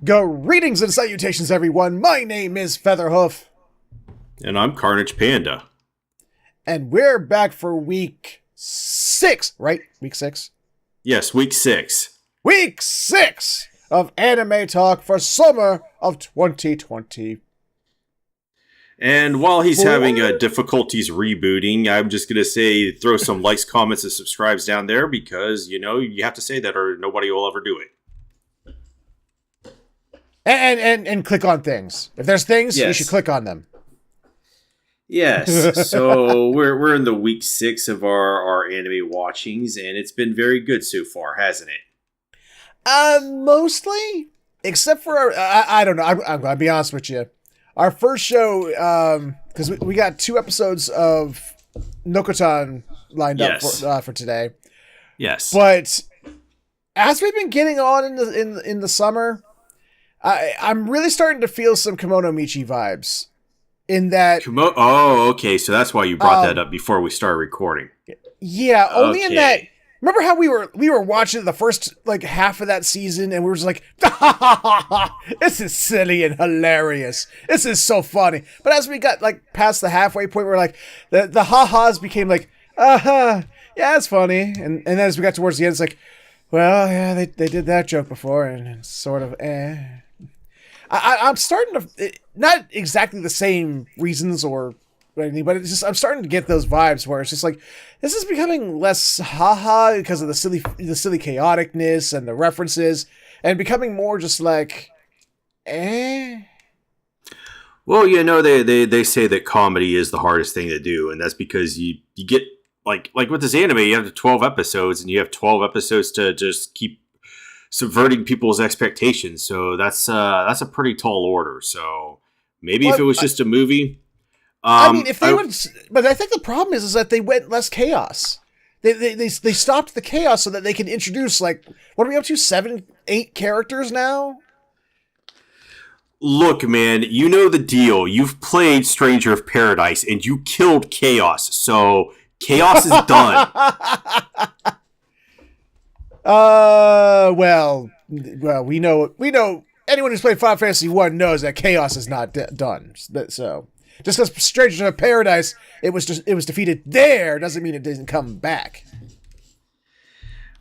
Greetings and salutations, everyone. My name is Featherhoof. And I'm CarnagePanda. And we're back for week 6, right? Week 6? Yes, week 6. Week 6 of Anime Talk for summer of 2020. And while he's having difficulties rebooting, I'm just going to say throw some likes, comments, and subscribes down there because, you have to say that or nobody will ever do it. And click on things. If there's things, yes. You should click on them. Yes, so we're in the week 6 of our anime watchings, and it's been very good so far, hasn't it? Mostly, except for I don't know. I'm gonna be honest with you. Our first show, because we got 2 episodes of Nokotan lined up for today. Yes, but as we've been getting on in the summer, I'm really starting to feel some Kimono Michi vibes. In that, okay, so that's why you brought that up before we started recording. Yeah, only in that. Remember how we were watching the first half of that season, and we were just like, "This is silly and hilarious. This is so funny." But as we got past the halfway point, we're like, the ha-has became like, yeah, it's funny. And then as we got towards the end, it's like, well, yeah, they did that joke before, and it's sort of I'm starting to, not exactly the same reasons or anything, but it's just, I'm starting to get those vibes where it's just like, this is becoming less haha because of the silly chaoticness and the references, and becoming more just like, Well, they say that comedy is the hardest thing to do, and that's because you get, like with this anime, you have 12 episodes, and you have 12 episodes to just keep subverting people's expectations, so that's a pretty tall order. So maybe if it was just a movie, I mean, if they would, but I think the problem is that they went less chaos. They stopped the chaos so that they can introduce what are we up to, 7, 8 characters now? Look, man, you know the deal. You've played Stranger of Paradise and you killed chaos, so chaos is done. Well, we know anyone who's played Final Fantasy 1 knows that chaos is not done. So just because Stranger of Paradise it was defeated there doesn't mean it didn't come back.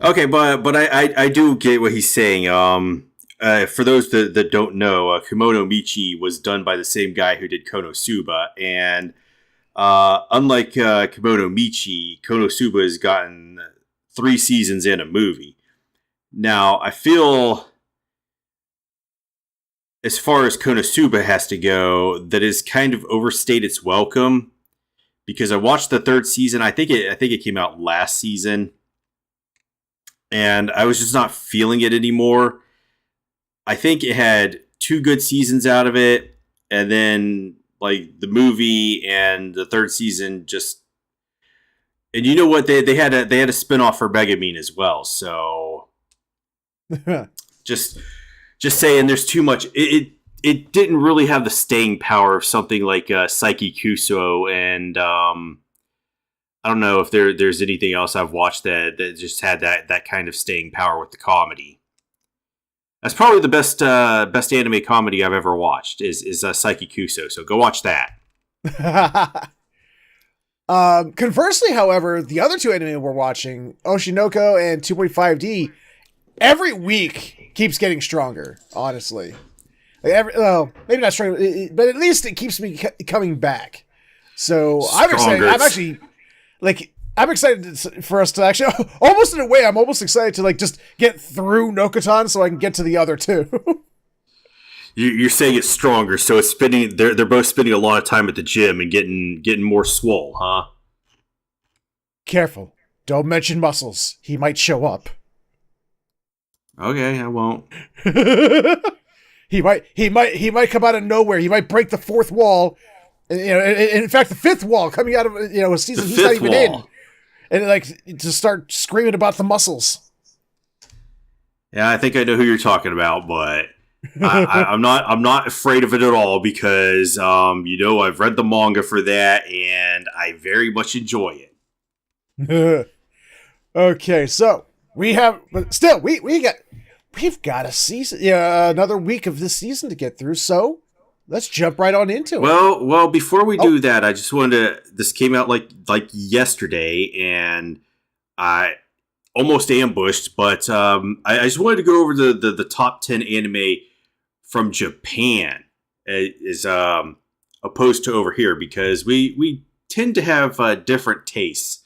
Okay, but I do get what he's saying. For those that don't know, Kimono Michi was done by the same guy who did Konosuba, and unlike Kimono Michi, Konosuba has gotten 3 seasons in a movie. Now, I feel, as far as Konosuba has to go, that is kind of overstayed its welcome, because I watched the 3rd season. I think it came out last season, and I was just not feeling it anymore. I think it had 2 good seasons out of it, and then the movie and the 3rd season just. And you know what? They had a spin-off for Megamine as well. So just saying, there's too much. It didn't really have the staying power of something like Psyche Kuso, and I don't know if there's anything else I've watched that just had that kind of staying power with the comedy. That's probably the best anime comedy I've ever watched is Psyche Kuso. So go watch that. Conversely, however, the other 2 anime we're watching, Oshinoko and 2.5D, every week keeps getting stronger, honestly. Maybe not stronger, but at least it keeps me coming back. So I'm excited. I'm excited for us to actually, almost in a way, I'm almost excited to just get through Nokotan so I can get to the other 2. You're saying it's stronger, so it's spending. They're both spending a lot of time at the gym and getting more swole, huh? Careful! Don't mention muscles. He might show up. Okay, I won't. He might come out of nowhere. He might break the 4th wall. In fact, the 5th wall coming out of a season he's not even in, and to start screaming about the muscles. Yeah, I think I know who you're talking about, but. I'm not afraid of it at all because I've read the manga for that and I very much enjoy it. Okay, so we have, but still we got we've got a season, another week of this season to get through. So let's jump right on into it. Well, before we do that, I just wanted to. This came out like yesterday, and I almost ambushed. But I just wanted to go over the top 10 anime from Japan, is opposed to over here, because we tend to have different tastes.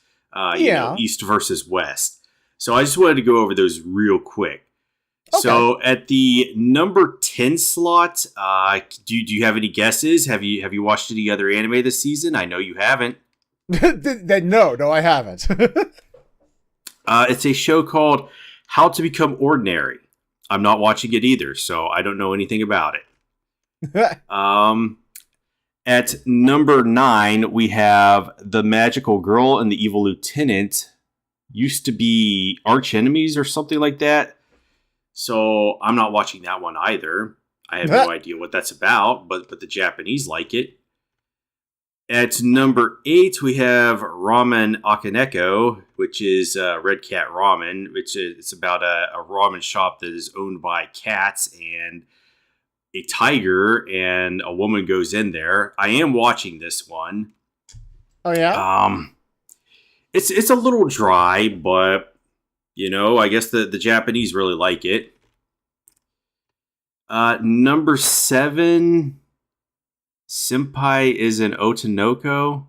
East versus West. So I just wanted to go over those real quick. Okay. So at the number 10 slot, do you have any guesses? Have you watched any other anime this season? I know you haven't. No, I haven't. It's a show called How to Become Ordinary. I'm not watching it either, so I don't know anything about it. At number 9, we have The Magical Girl and the Evil Lieutenant. Used to be arch enemies or something like that. So I'm not watching that one either. I have no idea what that's about, but the Japanese like it. At number 8, we have Ramen Akaneko, which is Red Cat Ramen, which it's about a ramen shop that is owned by cats and a tiger, and a woman goes in there. I am watching this one. Oh yeah. It's a little dry, but I guess the Japanese really like it. Number 7, Senpai is an Otonoko.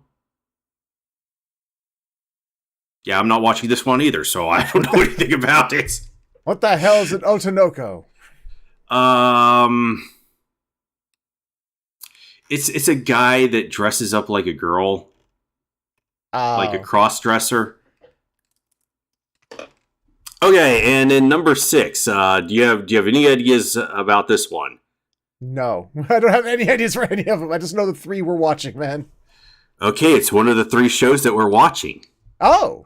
Yeah, I'm not watching this one either, so I don't know anything about it. What the hell is an Otonoko? It's a guy that dresses up like a girl. Like a cross-dresser. Okay, and then number 6, do you have any ideas about this one? No, I don't have any ideas for any of them. I just know the 3 we're watching, man. Okay, it's one of the 3 shows that we're watching. Oh,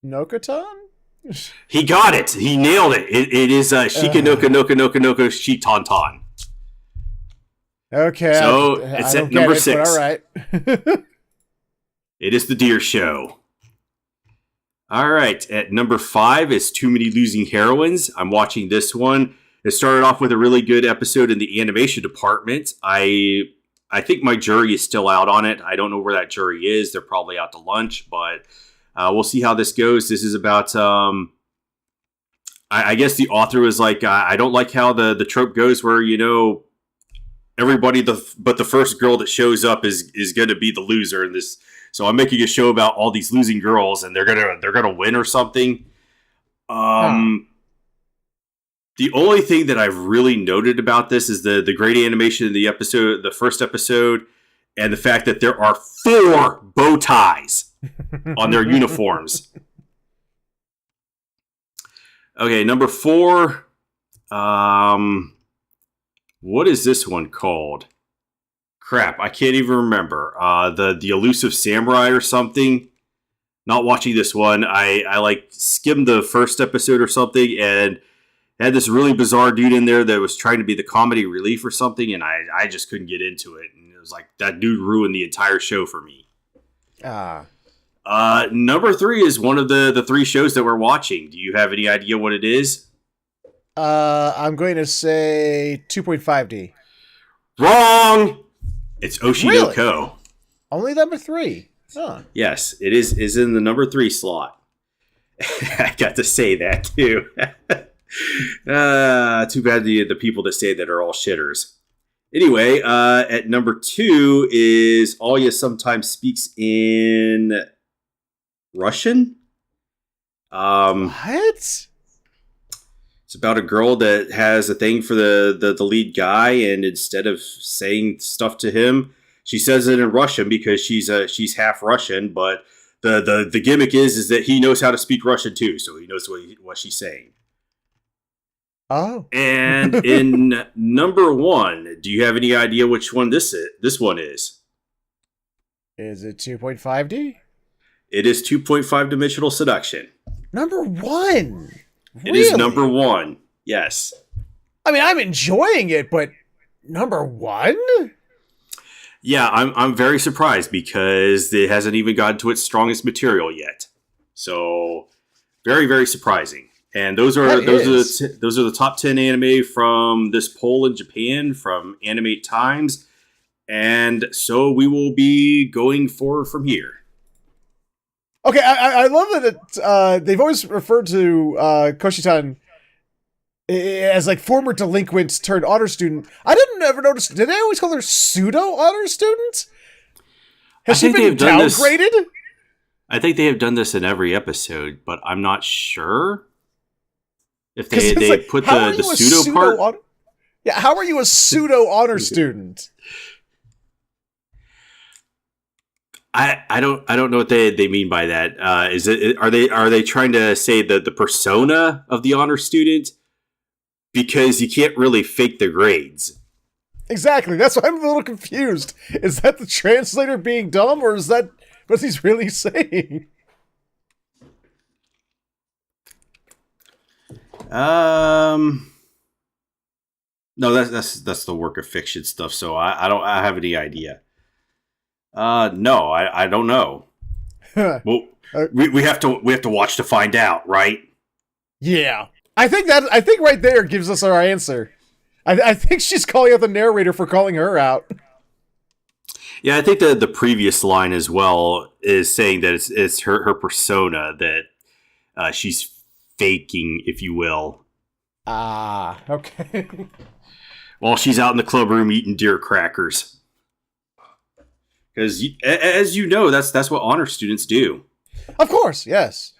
Nokotan? He got it. He nailed it. It is Shika Noka Noka Noka Noka Shitantan. Okay, so it's at number 6. All right. It is the Deer Show. All right, at number 5 is Too Many Losing Heroines. I'm watching this one. It started off with a really good episode in the animation department. I think my jury is still out on it. I don't know where that jury is. They're probably out to lunch, but we'll see how this goes. This is about, I guess the author was like, I don't like how the trope goes where, everybody but the first girl that shows up is going to be the loser in this. So I'm making a show about all these losing girls, and they're gonna win or something. The only thing that I've really noted about this is the great animation in the first episode, and the fact that there are 4 bow ties on their uniforms. Okay, number 4. What is this one called? Crap, I can't even remember. The Elusive Samurai or something. Not watching this one. I like skimmed the first episode or something, and had this really bizarre dude in there that was trying to be the comedy relief or something, and I just couldn't get into it. And it was like, that dude ruined the entire show for me. Number 3 is one of the 3 shows that we're watching. Do you have any idea what it is? I'm going to say 2.5D. Wrong! It's Oshinoko. Really? Only number 3. Huh. Yes, it is in the number 3 slot. I got to say that too. Too bad the people that say that are all shitters. Anyway, at number 2 is Alya Sometimes Speaks in Russian. What? It's about a girl that has a thing for the lead guy, and instead of saying stuff to him, she says it in Russian because she's half Russian. But the gimmick is that he knows how to speak Russian too, so he knows what she's saying. Oh. And in number 1, do you have any idea which one this one is? Is it 2.5D? It is 2.5 Dimensional Seduction. Number 1. It is number 1. Yes. I mean, I'm enjoying it, but number 1? Yeah, I'm very surprised because it hasn't even gotten to its strongest material yet. So Very, very surprising. And those are the top 10 anime from this poll in Japan from Animate Times. And so we will be going forward from here. Okay, I love that they've always referred to Koshitan as like former delinquent turned honor student. I didn't ever notice. Did they always call her pseudo honor student? Has she been downgraded? I think they have done this in every episode, but I'm not sure if they like, put the pseudo part. Yeah, how are you a pseudo honor student? I don't know what they mean by that. Are they trying to say the persona of the honor student? Because you can't really fake the grades. Exactly. That's why I'm a little confused. Is that the translator being dumb, or is that what he's really saying? No, that's the work of fiction stuff. So I have any idea. No, I don't know. Well, we have to watch to find out, right? Yeah, I think right there gives us our answer. I think she's calling out the narrator for calling her out. Yeah, I think the previous line as well is saying that it's her persona that she's faking, if you will. Ah, okay. While she's out in the club room eating deer crackers. Because, as you know, that's what honor students do. Of course, yes.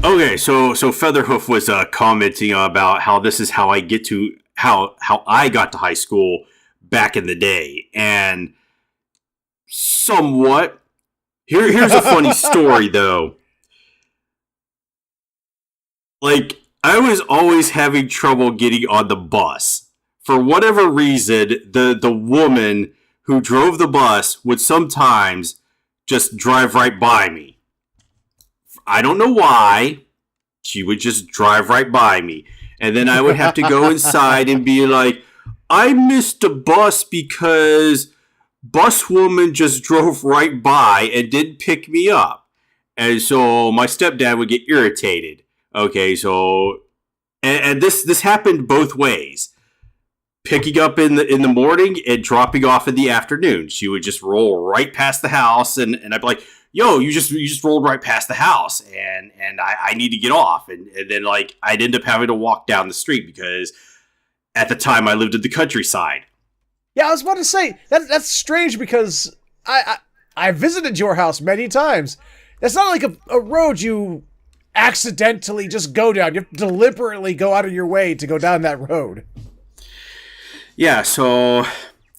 Okay, so Featherhoof was commenting about how this is how I get to how I got to high school back in the day, and somewhat. Here's a funny story though. Like, I was always having trouble getting on the bus. For whatever reason, the woman who drove the bus would sometimes just drive right by me. I don't know why. She would just drive right by me. And then I would have to go inside and be like, I missed a bus because bus woman just drove right by and didn't pick me up. And so my stepdad would get irritated. Okay, so... And this happened both ways. Picking up in the morning and dropping off in the afternoon. She would just roll right past the house, and I'd be like, "Yo, you just rolled right past the house, and I need to get off." And then like I'd end up having to walk down the street because at the time I lived in the countryside. Yeah, I was about to say that's strange because I visited your house many times. It's not like a road you accidentally just go down. You have to deliberately go out of your way to go down that road. Yeah, so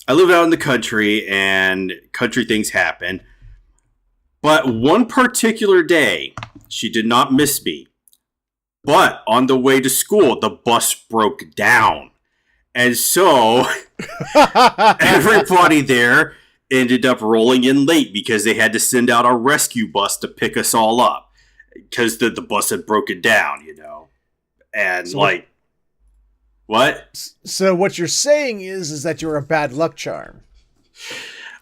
I live out in the country, and country things happen. But one particular day, she did not miss me. But on the way to school, the bus broke down. And so everybody there ended up rolling in late because they had to send out a rescue bus to pick us all up. Because the bus had broken down, you know. And so what? So what you're saying is that you're a bad luck charm.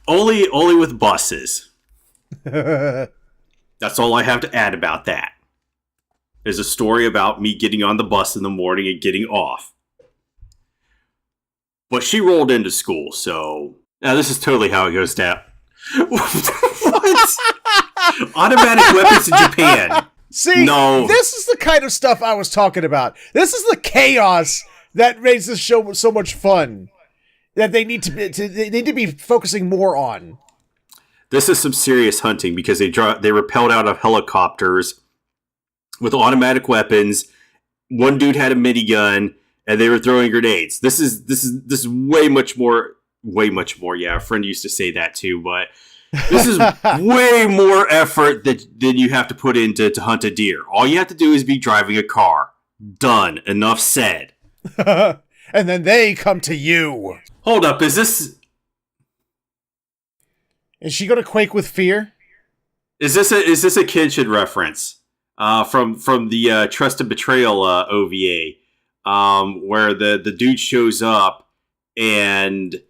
Only with buses. That's all I have to add about that. There's a story about me getting on the bus in the morning and getting off. But she rolled into school, so... Now, this is totally how it goes down. What? Automatic weapons in Japan. See, no. This is the kind of stuff I was talking about. This is the chaos that makes this show so much fun. That they need to be focusing more on. This is some serious hunting because they rappelled out of helicopters with automatic weapons. One dude had a minigun, and they were throwing grenades. This is way much more. Yeah, a friend used to say that too, but this is way more effort than you have to put into to hunt a deer. All you have to do is be driving a car. Done. Enough said. And then they come to you. Hold up, is she gonna quake with fear? Is this a Kenshin reference? From the Trust and Betrayal OVA, where the dude shows up and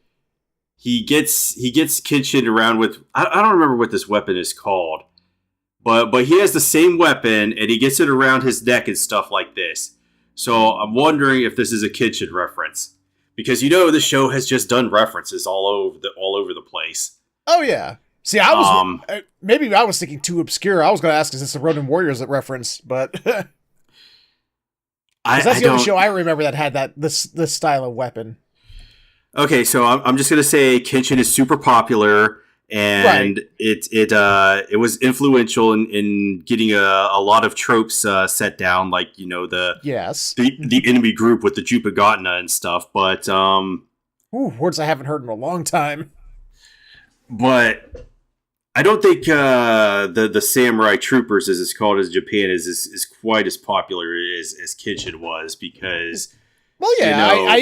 he gets Kenshin around with I don't remember what this weapon is called, but he has the same weapon and he gets it around his neck and stuff like this. So I'm wondering if this is a Kenshin reference, because the show has just done references all over the place. Oh yeah. See, I was maybe I was thinking too obscure. I was going to ask, is this a Ronin Warriors reference? But that's the only show I remember that had this style of weapon. Okay, so I'm just going to say Kenshin is super popular, and it was influential in getting a lot of tropes set down, like the enemy group with the Jupagatna and stuff. But words I haven't heard in a long time. But I don't think the Samurai Troopers, as it's called in Japan, is quite as popular as Kenshin was, because I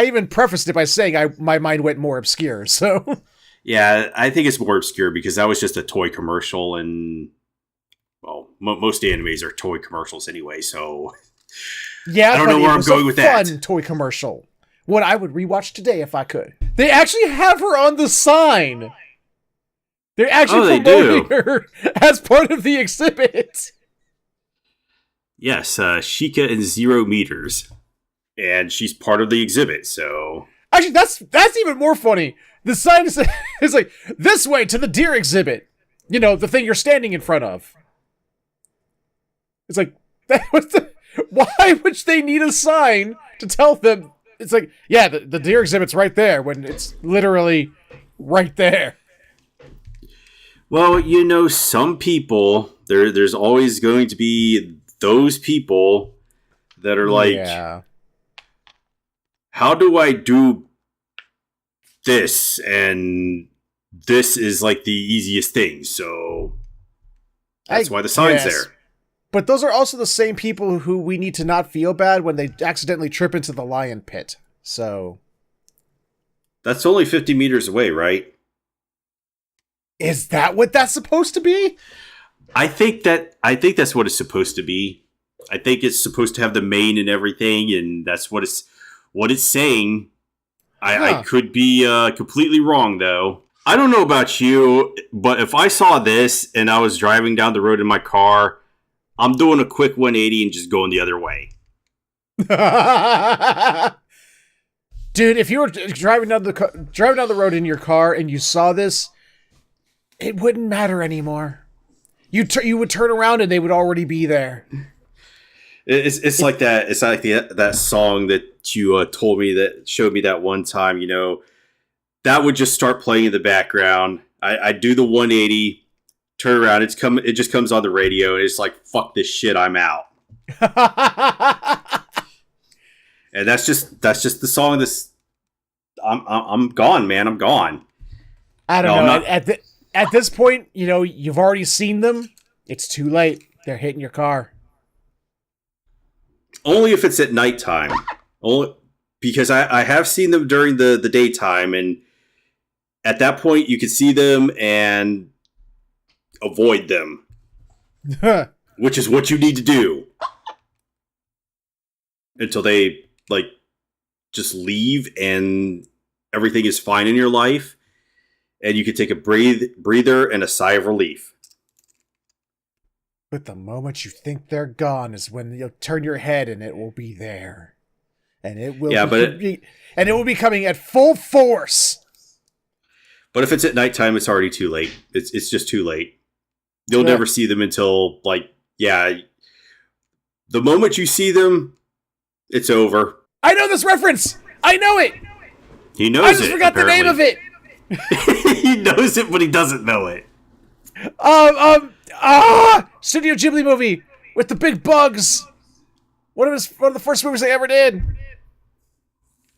even prefaced it by saying my mind went more obscure. So yeah, I think it's more obscure because that was just a toy commercial, and most animes are toy commercials anyway. So yeah, I don't know where I'm going with that. Fun toy commercial. What I would rewatch today if I could. They actually have her on the sign. They're actually promoting her as part of the exhibit. Yes, Sheikah in 0 meters. And she's part of the exhibit, so... Actually, that's even more funny. The sign is like, this way to the deer exhibit. The thing you're standing in front of. It's like, why would they need a sign to tell them? It's like, yeah, the deer exhibit's right there, when it's literally right there. Well, some people, there's always going to be those people that are like, how do I do this? And this is like the easiest thing. So that's why the sign's there. But those are also the same people who we need to not feel bad when they accidentally trip into the lion pit. So that's only 50 meters away, right? Is that what that's supposed to be? I think that's what it's supposed to be. I think it's supposed to have the mane and everything, and that's what it's saying. I could be completely wrong, though. I don't know about you, but if I saw this and I was driving down the road in my car, I'm doing a quick 180 and just going the other way. Dude, if you were driving down the road in your car and you saw this, it wouldn't matter anymore. You would turn around and they would already be there. It's like that. It's like that song that you told me, that showed me that one time. That would just start playing in the background. I do the 180, turn around. It just comes on the radio. And it's like, fuck this shit, I'm out. And that's just the song. I'm gone, man. I'm gone. I don't know. At this point, you've already seen them. It's too late. They're hitting your car. Only if it's at nighttime. Because I have seen them during the daytime, and at that point you can see them and avoid them. Which is what you need to do. Until they just leave and everything is fine in your life. And you can take a breather and a sigh of relief. But the moment you think they're gone is when you'll turn your head and it will be there. And it will it will be coming at full force. But if it's at nighttime, it's already too late. It's just too late. You'll never see them until the moment you see them, it's over. I know this reference. I know it. He knows it. I just forgot apparently. The name of it. He knows it, but he doesn't know it. Studio Ghibli movie with the big bugs. One of the first movies they ever did.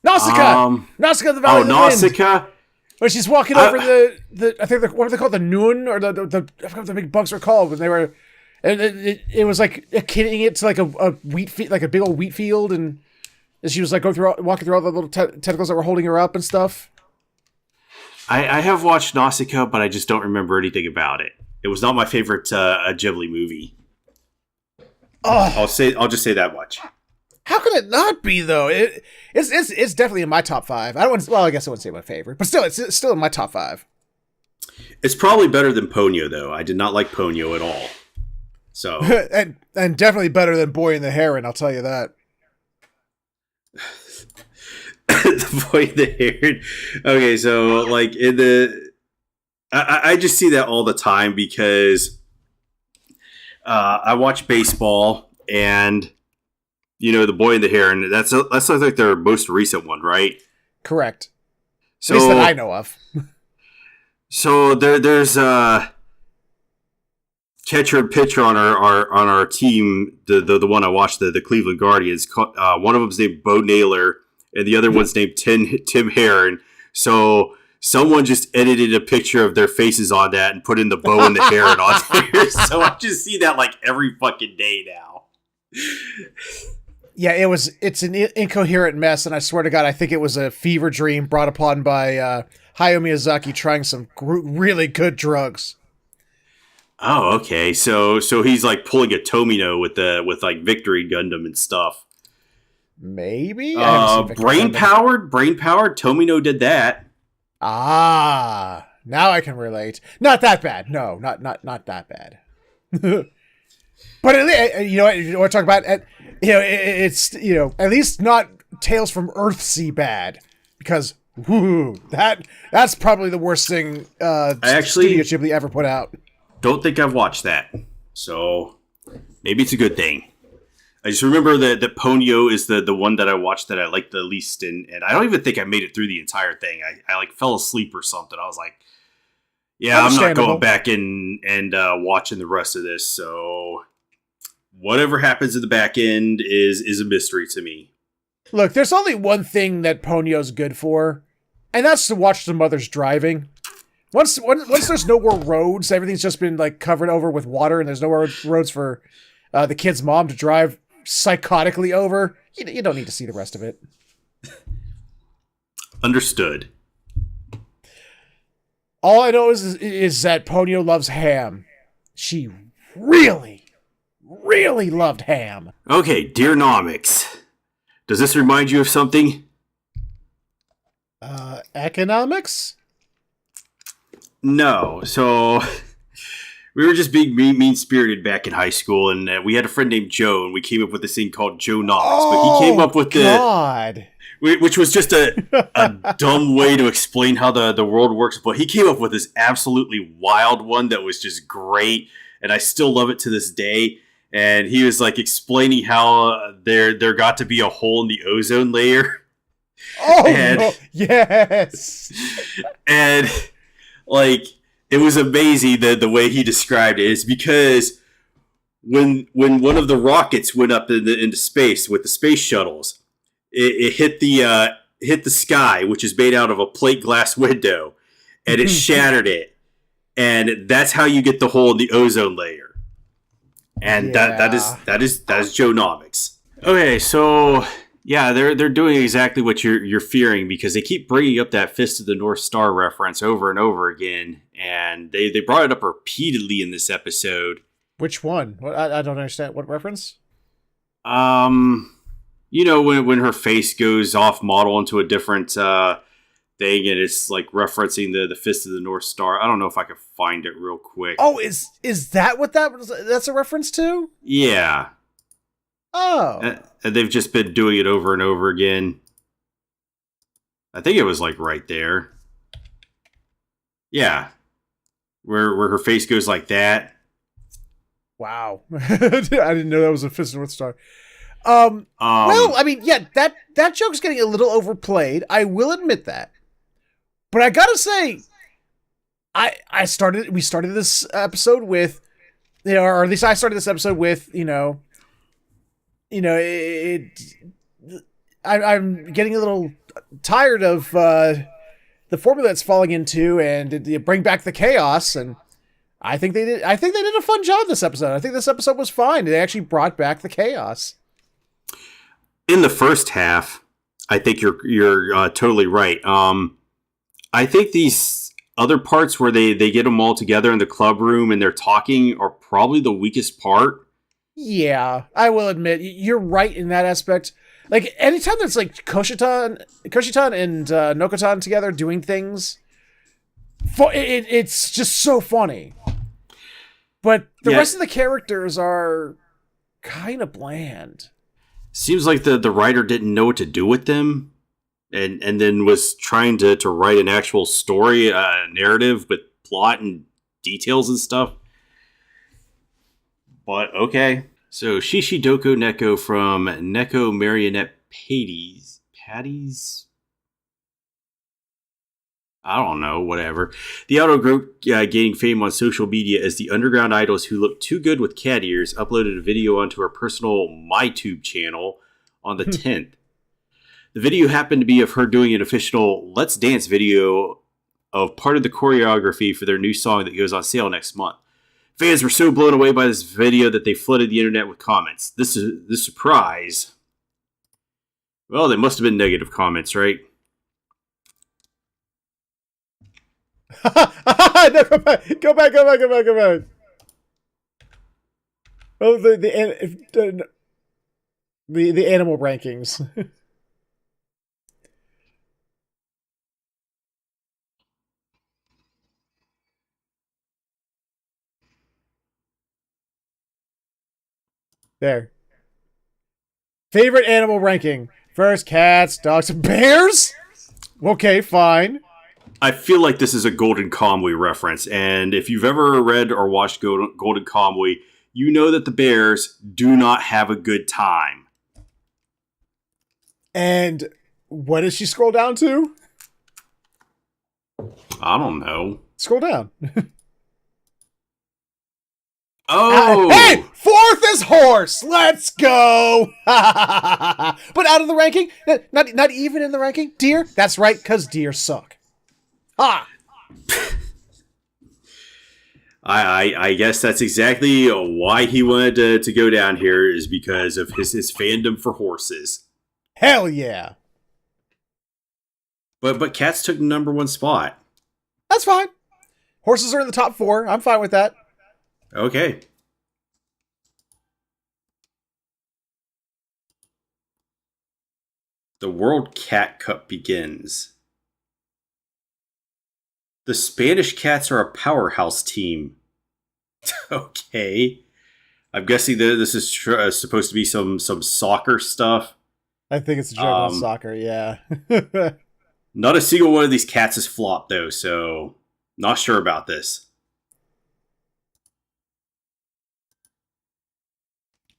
Nausicaa. Nausicaa, the Valley of the Nausicaa. Wind. When she's walking over the I think what are they called, the Noon, or the I forgot what the big bugs are called when they were, and it was like akin it to like a wheat field, like a big old wheat field, and she was like walking through all the little tentacles that were holding her up and stuff. I have watched Nausicaa, but I just don't remember anything about it. It was not my favorite Ghibli movie. I'll just say that much. How can it not be though? It's definitely in my top 5. I guess I wouldn't say my favorite, but still, it's still in my top 5. It's probably better than Ponyo, though. I did not like Ponyo at all. So and definitely better than Boy and the Heron. I'll tell you that. The Boy and the Heron. Okay, so like I just see that all the time because I watch baseball and the Boy and the Heron. That's like their most recent one, right? Correct. So, at least that I know of. So there's catcher and pitcher on our team. The one I watched, the Cleveland Guardians. One of them's named Bo Naylor, and the other one's named Tim Heron. So someone just edited a picture of their faces on that and put in the Bo and the Heron on there. So I just see that like every fucking day now. Yeah, it's an incoherent mess, and I swear to God, I think it was a fever dream brought upon by Hayao Miyazaki trying some really good drugs. Oh, okay. So he's like pulling a Tomino with like Victory Gundam and stuff. Maybe brain powered. Tomino did that. Ah, now I can relate. Not that bad. No, not that bad. But you know what I talk about? It's at least not Tales from Earthsea bad, because that's probably the worst thing Studio Ghibli ever put out. Don't think I've watched that, so maybe it's a good thing. I just remember that Ponyo is the one that I watched that I liked the least, and I don't even think I made it through the entire thing. I like fell asleep or something. I was like, yeah, I'm not going back and watching the rest of this. So whatever happens at the back end is a mystery to me. Look, there's only one thing that Ponyo's good for, and that's to watch the mothers driving. Once there's no more roads, everything's just been like covered over with water, and there's no roads for the kid's mom to drive psychotically over. You don't need to see the rest of it. Understood. All I know is that Ponyo loves ham. She really, really loved ham. Okay, dear Nomics, does this remind you of something? Economics? No. So we were just being mean-spirited back in high school, and we had a friend named Joe, and we came up with this thing called Joe Nomics. But he came up with which was just a dumb way to explain how the world works. But he came up with this absolutely wild one that was just great, and I still love it to this day. And he was like explaining how there got to be a hole in the ozone layer. Oh, no. Yes. And like, it was amazing the way he described it. Is because when one of the rockets went up into space with the space shuttles, it hit the sky, which is made out of a plate glass window, and it shattered it. And that's how you get the hole in the ozone layer. And that is Joe Nomics. Okay, so yeah, they're doing exactly what you're fearing, because they keep bringing up that Fist of the North Star reference over and over again, and they brought it up repeatedly in this episode. Which one? I don't understand. What reference? When her face goes off model into a different thing, and it's like referencing the Fist of the North Star. I don't know if I could find it real quick. Oh, is that what that's a reference to? Yeah. Oh. And they've just been doing it over and over again. I think it was like right there. Yeah. Where her face goes like that. Wow. I didn't know that was a Fist of the North Star. Well, I mean, yeah, that joke's getting a little overplayed. I will admit that. But I gotta say, we started this episode with, or at least I started this episode with, I'm getting a little tired of the formula it's falling into, and bring back the chaos. And I think they did a fun job this episode. I think this episode was fine. They actually brought back the chaos. In the first half, I think you're totally right. I think these other parts where they get them all together in the club room and they're talking are probably the weakest part. Yeah, I will admit you're right in that aspect. Like anytime there's like Koshitan and Nokotan together doing things, it's just so funny. But the rest of the characters are kind of bland. Seems like the writer didn't know what to do with them, and then was trying to write an actual story, narrative with plot and details and stuff. But okay. So Shishi Doko Neko from Neko Marionette Patties? I don't know, whatever. The idol group gaining fame on social media as the underground idols who look too good with cat ears uploaded a video onto her personal MyTube channel on the 10th. The video happened to be of her doing an official Let's Dance video of part of the choreography for their new song that goes on sale next month. Fans were so blown away by this video that they flooded the internet with comments. This surprise. Well, they must have been negative comments, right? No, go back. Oh, the animal rankings. There. Favorite animal ranking. First, cats, dogs, bears? Okay, fine. I feel like this is a Golden Kamuy reference, and if you've ever read or watched Golden Kamuy, you know that the bears do not have a good time. And what does she scroll down to? I don't know. Scroll down. Oh! Hey! Fourth is horse! Let's go! But out of the ranking? Not even in the ranking? Deer? That's right, because deer suck. Ha! I guess that's exactly why he wanted to go down here, is because of his fandom for horses. Hell yeah! But cats took the number 1 spot. That's fine. Horses are in the top 4. I'm fine with that. Okay. The World Cat Cup begins. The Spanish Cats are a powerhouse team. Okay. I'm guessing that this is supposed to be some soccer stuff. I think it's a joke on soccer, yeah. Not a single one of these cats has flopped, though, so not sure about this.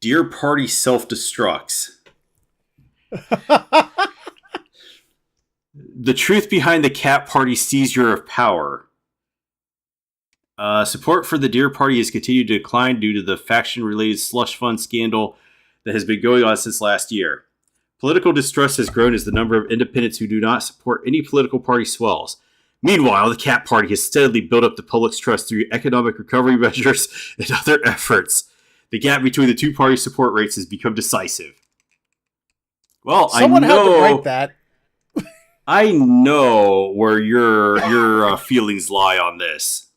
Deer Party self-destructs. The truth behind the cat party's seizure of power. Support for the Deer Party has continued to decline due to the faction-related slush fund scandal that has been going on since last year. Political distrust has grown as the number of independents who do not support any political party swells. Meanwhile, the cat party has steadily built up the public's trust through economic recovery measures and other efforts. The gap between the two party support rates has become decisive. Well, Someone had to write that. I know where your feelings lie on this.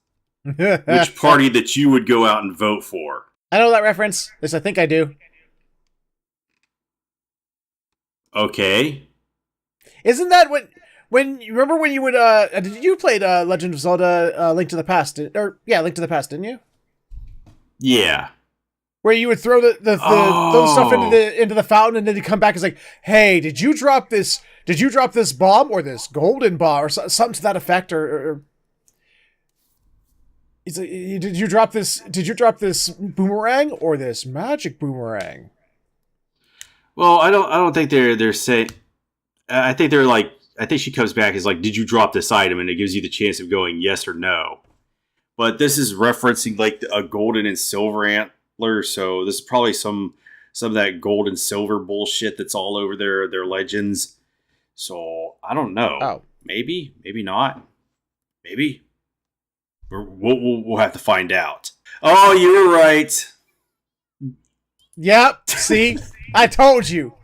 Which party that you would go out and vote for? I know that reference. At least I think I do. Okay. Isn't that when you remember when you would did you played Legend of Zelda Link to the Past? Link to the Past, didn't you? Yeah. Where you would throw the stuff into the fountain, and then you come back and it's like, hey, did you drop this bomb or this golden bomb or something to that effect, or it's like, did you drop this boomerang or this magic boomerang? Well, I don't think they're saying. I think they're like. I think she comes back as like, did you drop this item, and it gives you the chance of going yes or no. But this is referencing like a golden and silver antler, so this is probably some of that gold and silver bullshit that's all over their legends. So I don't know. Oh. Maybe not. Maybe we'll have to find out. Oh, you were right. Yep. See, I told you.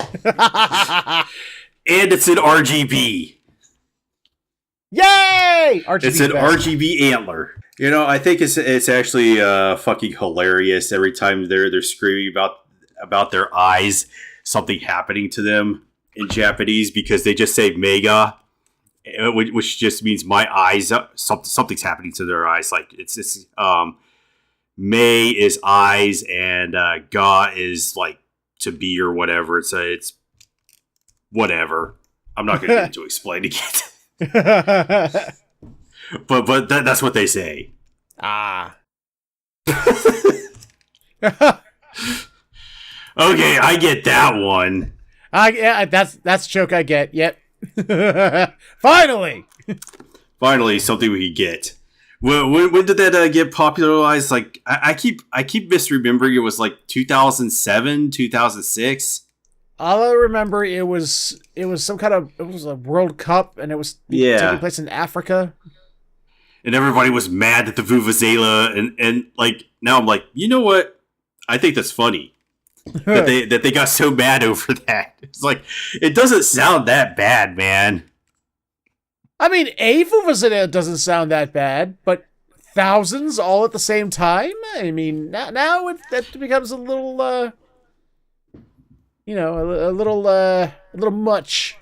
And it's an RGB. Yay! RGB it's an RGB antler. I think it's actually fucking hilarious every time they're screaming about their eyes, something happening to them in Japanese because they just say mega, which just means my eyes. Something's happening to their eyes. Like it's Mei is eyes and ga is like to be or whatever. It's whatever. I'm not going to get into explaining it. But that's what they say. Ah. Okay, I get that one. Yeah, that's a joke I get. Yep. Finally. Finally, something we could get. When did that get popularized? Like I keep misremembering it was like 2007, 2006. All I remember it was some kind of, it was a World Cup and it was taking place in Africa. And everybody was mad at the Vuvuzela and like now I'm like, you know what? I think that's funny. that they got so mad over that. It's like it doesn't sound that bad, man. I mean, a Vuvuzela doesn't sound that bad, but thousands all at the same time? I mean, now that becomes a little a little much.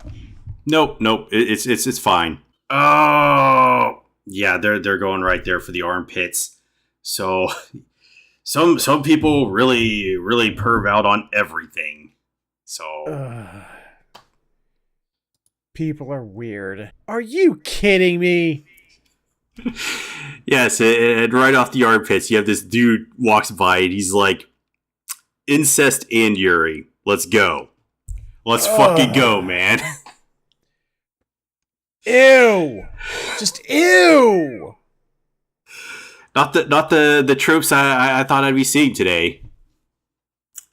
Nope. It's fine. Oh, yeah, they're going right there for the armpits. So some people really perv out on everything. So people are weird. Are you kidding me? Yes, and right off the armpits, you have this dude walks by and he's like, incest and Yuri. Let's go. Let's fucking go, man. Ew. Just ew. Not the tropes I thought I'd be seeing today.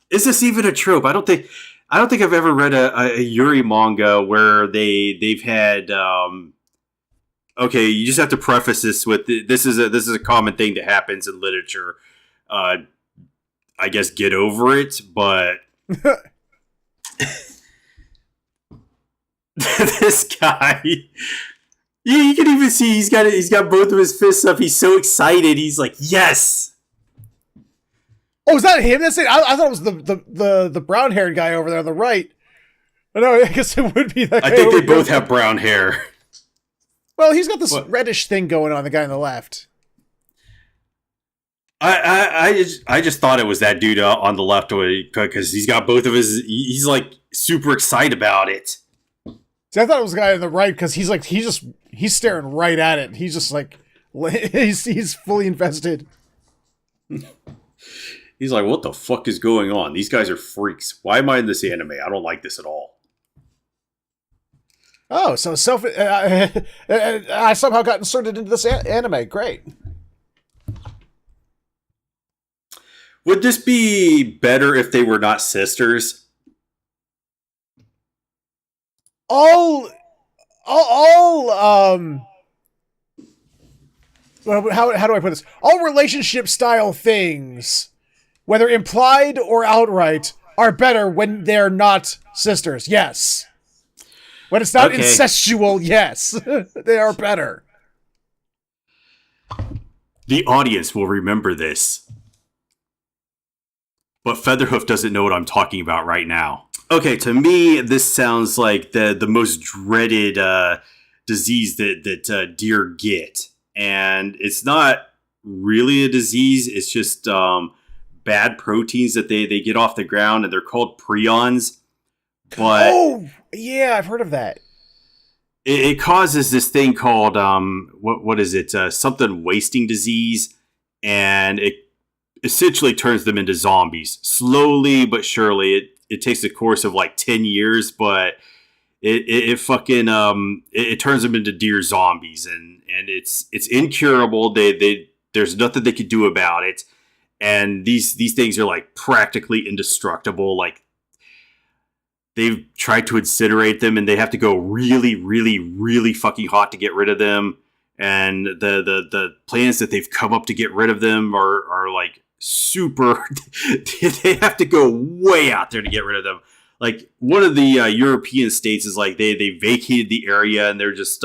Is this even a trope? I don't think I've ever read a Yuri manga where they've had okay, you just have to preface this with this is a common thing that happens in literature. I guess get over it, but this guy, you can even see he's got both of his fists up. He's so excited. He's like, yes. Oh, is that him? That's it. I thought it was the brown haired guy over there on the right. No, I guess it would be that guy. I think they both have brown hair. Well, he's got this reddish thing going on. The guy on the left. I just thought it was that dude on the left because he's got both of his. He's like super excited about it. See, I thought it was the guy on the right because he's staring right at it. He's just like he's fully invested. He's like, what the fuck is going on? These guys are freaks. Why am I in this anime? I don't like this at all. Oh, so I somehow got inserted into this anime. Great. Would this be better if they were not sisters? How do I put this? All relationship style things, whether implied or outright, are better when they're not sisters. Yes. When it's not incestual, yes. They are better. The audience will remember this. But Featherhoof doesn't know what I'm talking about right now. Okay, to me, this sounds like the most dreaded disease that deer get. And it's not really a disease. It's just bad proteins that they get off the ground, and they're called prions. But oh, yeah, I've heard of that. It causes this thing called, what is it? Something wasting disease. And it essentially turns them into zombies. Slowly but surely. It takes a course of like 10 years, but it turns them into deer zombies, and it's incurable. There's nothing they could do about it, and these things are like practically indestructible. Like they've tried to incinerate them, and they have to go really, really, really fucking hot to get rid of them. And the plans that they've come up to get rid of them are like super. They have to go way out there to get rid of them. Like one of the European states is like they vacated the area and they're just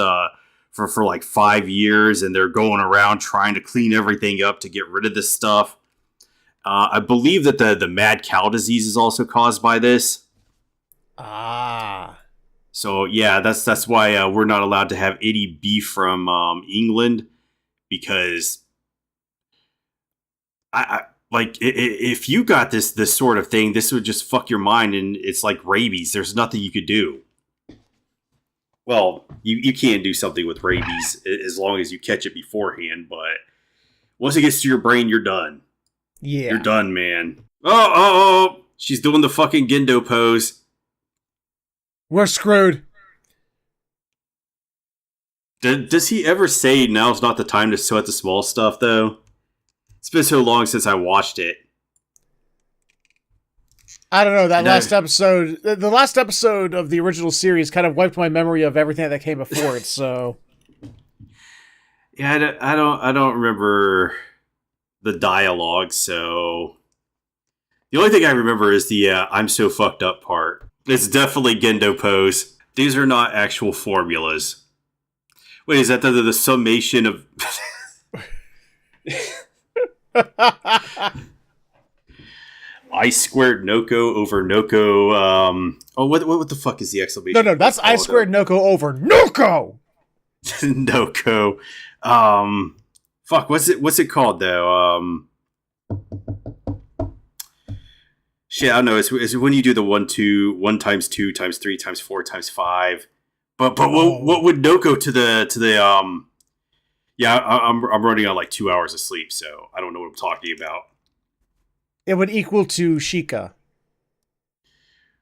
for like 5 years, and they're going around trying to clean everything up to get rid of this stuff. I believe that the mad cow disease is also caused by this. Ah. So yeah, that's why we're not allowed to have any beef from England, because I like if you got this sort of thing, this would just fuck your mind, and it's like rabies. There's nothing you could do. Well, you can do something with rabies as long as you catch it beforehand, but once it gets to your brain, you're done. Yeah. You're done, man. Oh, she's doing the fucking Gendo pose. We're screwed. Does he ever say now's not the time to sweat the small stuff, though? It's been so long since I watched it. I don't know. That last episode, the last episode of the original series kind of wiped my memory of everything that came before it, so. Yeah, I don't remember the dialogue, so. The only thing I remember is the I'm so fucked up part. It's definitely Gendo pose. These are not actual formulas. Wait, is that the summation of... I squared Noko over Noko. What the fuck is the exclamation? No, that's I squared Noko over Noko! Noko. Fuck, what's it called, though? Shit, I don't know. It's when you do the 1 times 2 times 3 times 4 times 5. But what would Noko to the Yeah, I'm running on like 2 hours of sleep, so I don't know what I'm talking about. It would equal to Sheikah.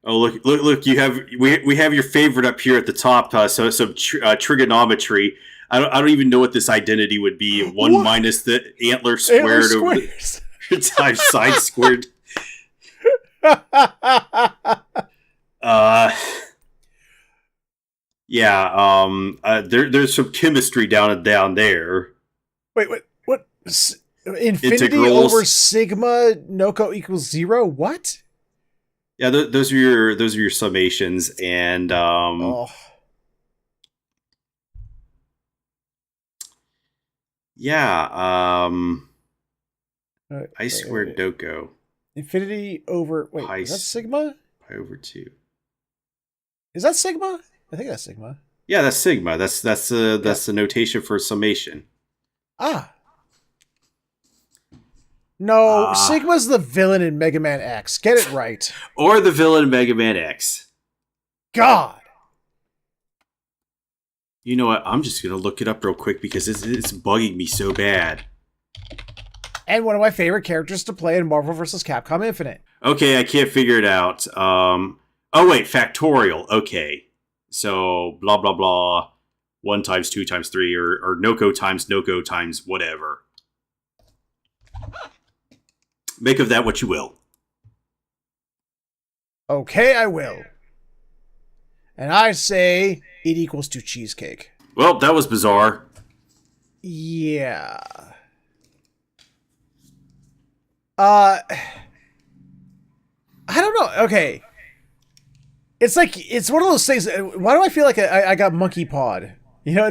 Oh look! We have your favorite up here at the top. So some trigonometry. I don't even know what this identity would be. 1 minus the antler squared over times side squared. There's some chemistry down there. Wait, what? Infinity Integrals over sigma Noko equals 0? What? Yeah, those are your summations, and I squared Noko. Infinity over is that sigma? Pi over 2. Is that sigma? I think that's sigma. Yeah, that's sigma. That's the notation for summation. Ah. No, Sigma's the villain in Mega Man X. Get it right. Or the villain in Mega Man X. God. You know what? I'm just going to look it up real quick because it's bugging me so bad. And one of my favorite characters to play in Marvel vs. Capcom Infinite. Okay, I can't figure it out. Oh, wait, factorial. Okay. So, blah, blah, blah. 1 times 2 times 3, or Noko times whatever. Make of that what you will. Okay, I will. And I say it equals to cheesecake. Well, that was bizarre. Yeah. I don't know. Okay. It's one of those things. Why do I feel like I got monkey pawed? You know,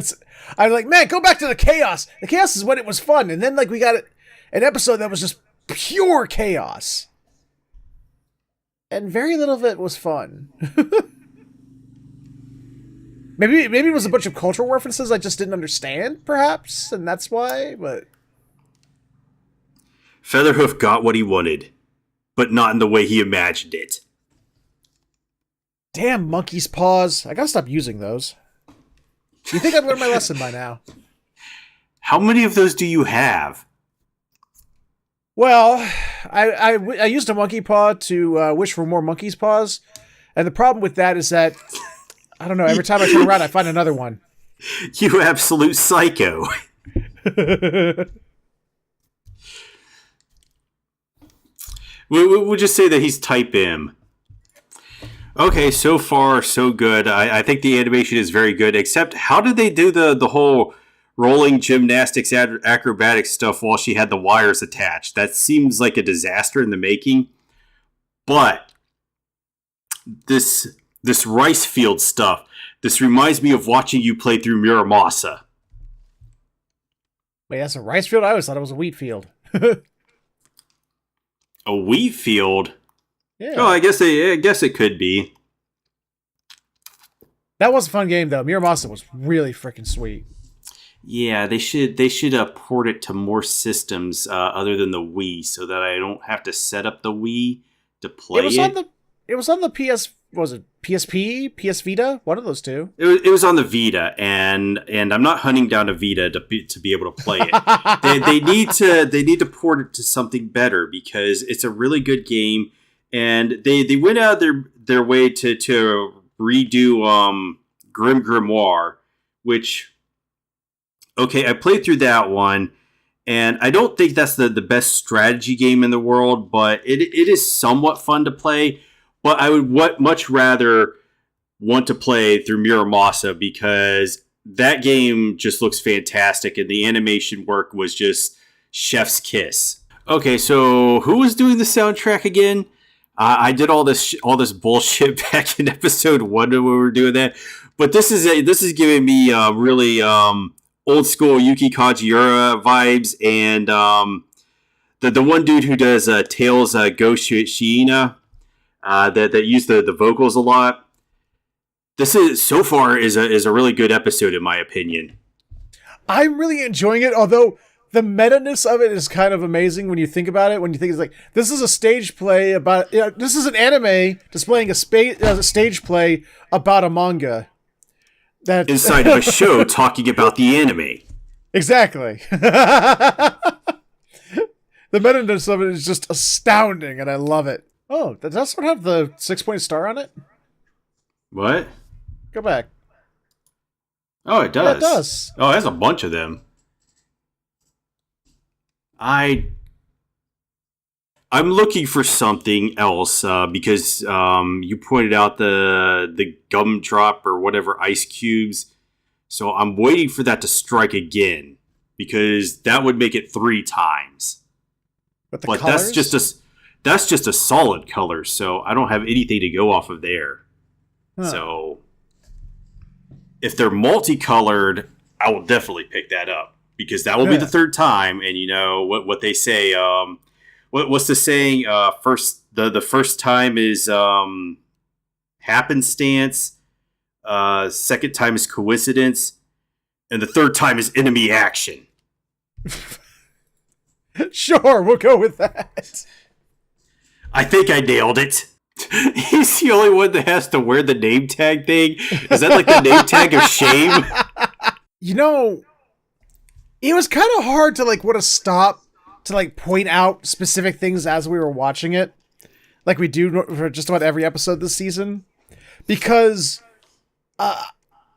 I'm like, man, go back to the chaos. The chaos is when it was fun. And then we got an episode that was just pure chaos. And very little of it was fun. Maybe it was a bunch of cultural references I just didn't understand, perhaps, and that's why, but... Featherhoof got what he wanted, but not in the way he imagined it. Damn monkey's paws. I gotta stop using those. You think I've learned my lesson by now? How many of those do you have? Well, I used a monkey paw to wish for more monkey's paws, and the problem with that is that, I don't know, every time I turn around I find another one. You absolute psycho. We'll just say that he's type M. Okay, so far so good. I think the animation is very good, except how did they do the whole rolling gymnastics acrobatic stuff while she had the wires attached? That seems like a disaster in the making. But this rice field stuff, this reminds me of watching you play through Muramasa. Wait, that's a rice field? I always thought it was a wheat field. A wheat field? Yeah. Oh, I guess it could be. That was a fun game, though. Miramasa was really freaking sweet. Yeah, they should port it to more systems other than the Wii, so that I don't have to set up the Wii to play it. It was on the PS. Was it PSP, PS Vita? One of those two. It was on the Vita, and I'm not hunting down a Vita to be able to play it. they need to port it to something better because it's a really good game, and they went out their way to redo Grim Grimoire, which. Okay, I played through that one, and I don't think that's the best strategy game in the world, but it is somewhat fun to play. But I would much rather want to play through Miramasa because that game just looks fantastic, and the animation work was just chef's kiss. Okay, so who was doing the soundtrack again? I did all this bullshit back in episode 1 when we were doing that, but this is giving me really old school Yuki Kajiura vibes, and the one dude who does Tails Go Shiina that used the vocals a lot. This is so far is a really good episode in my opinion. I'm really enjoying it, although the meta-ness of it is kind of amazing when you think about it. When you think it's like, this is a stage play about, this is an anime displaying a stage play about a manga. That inside of a show talking about the anime. Exactly. The meta-ness of it is just astounding, and I love it. Oh, does that one have the 6-point star on it? What? Go back. Oh, it does. Yeah, it does. Oh, it has a bunch of them. I'm looking for something else because you pointed out the gumdrop or whatever ice cubes. So I'm waiting for that to strike again because that would make it 3 times. But colors? that's just a solid color, so I don't have anything to go off of there. Huh. So if they're multicolored, I will definitely pick that up because that will be the 3rd time. And you know what they say. What's the saying? The first time is happenstance. Second time is coincidence, and the 3rd time is enemy action. Sure, we'll go with that. I think I nailed it. He's the only one that has to wear the name tag thing. Is that like the name tag of shame? You know, it was kind of hard to want to stop to point out specific things as we were watching it, like we do for just about every episode this season, because I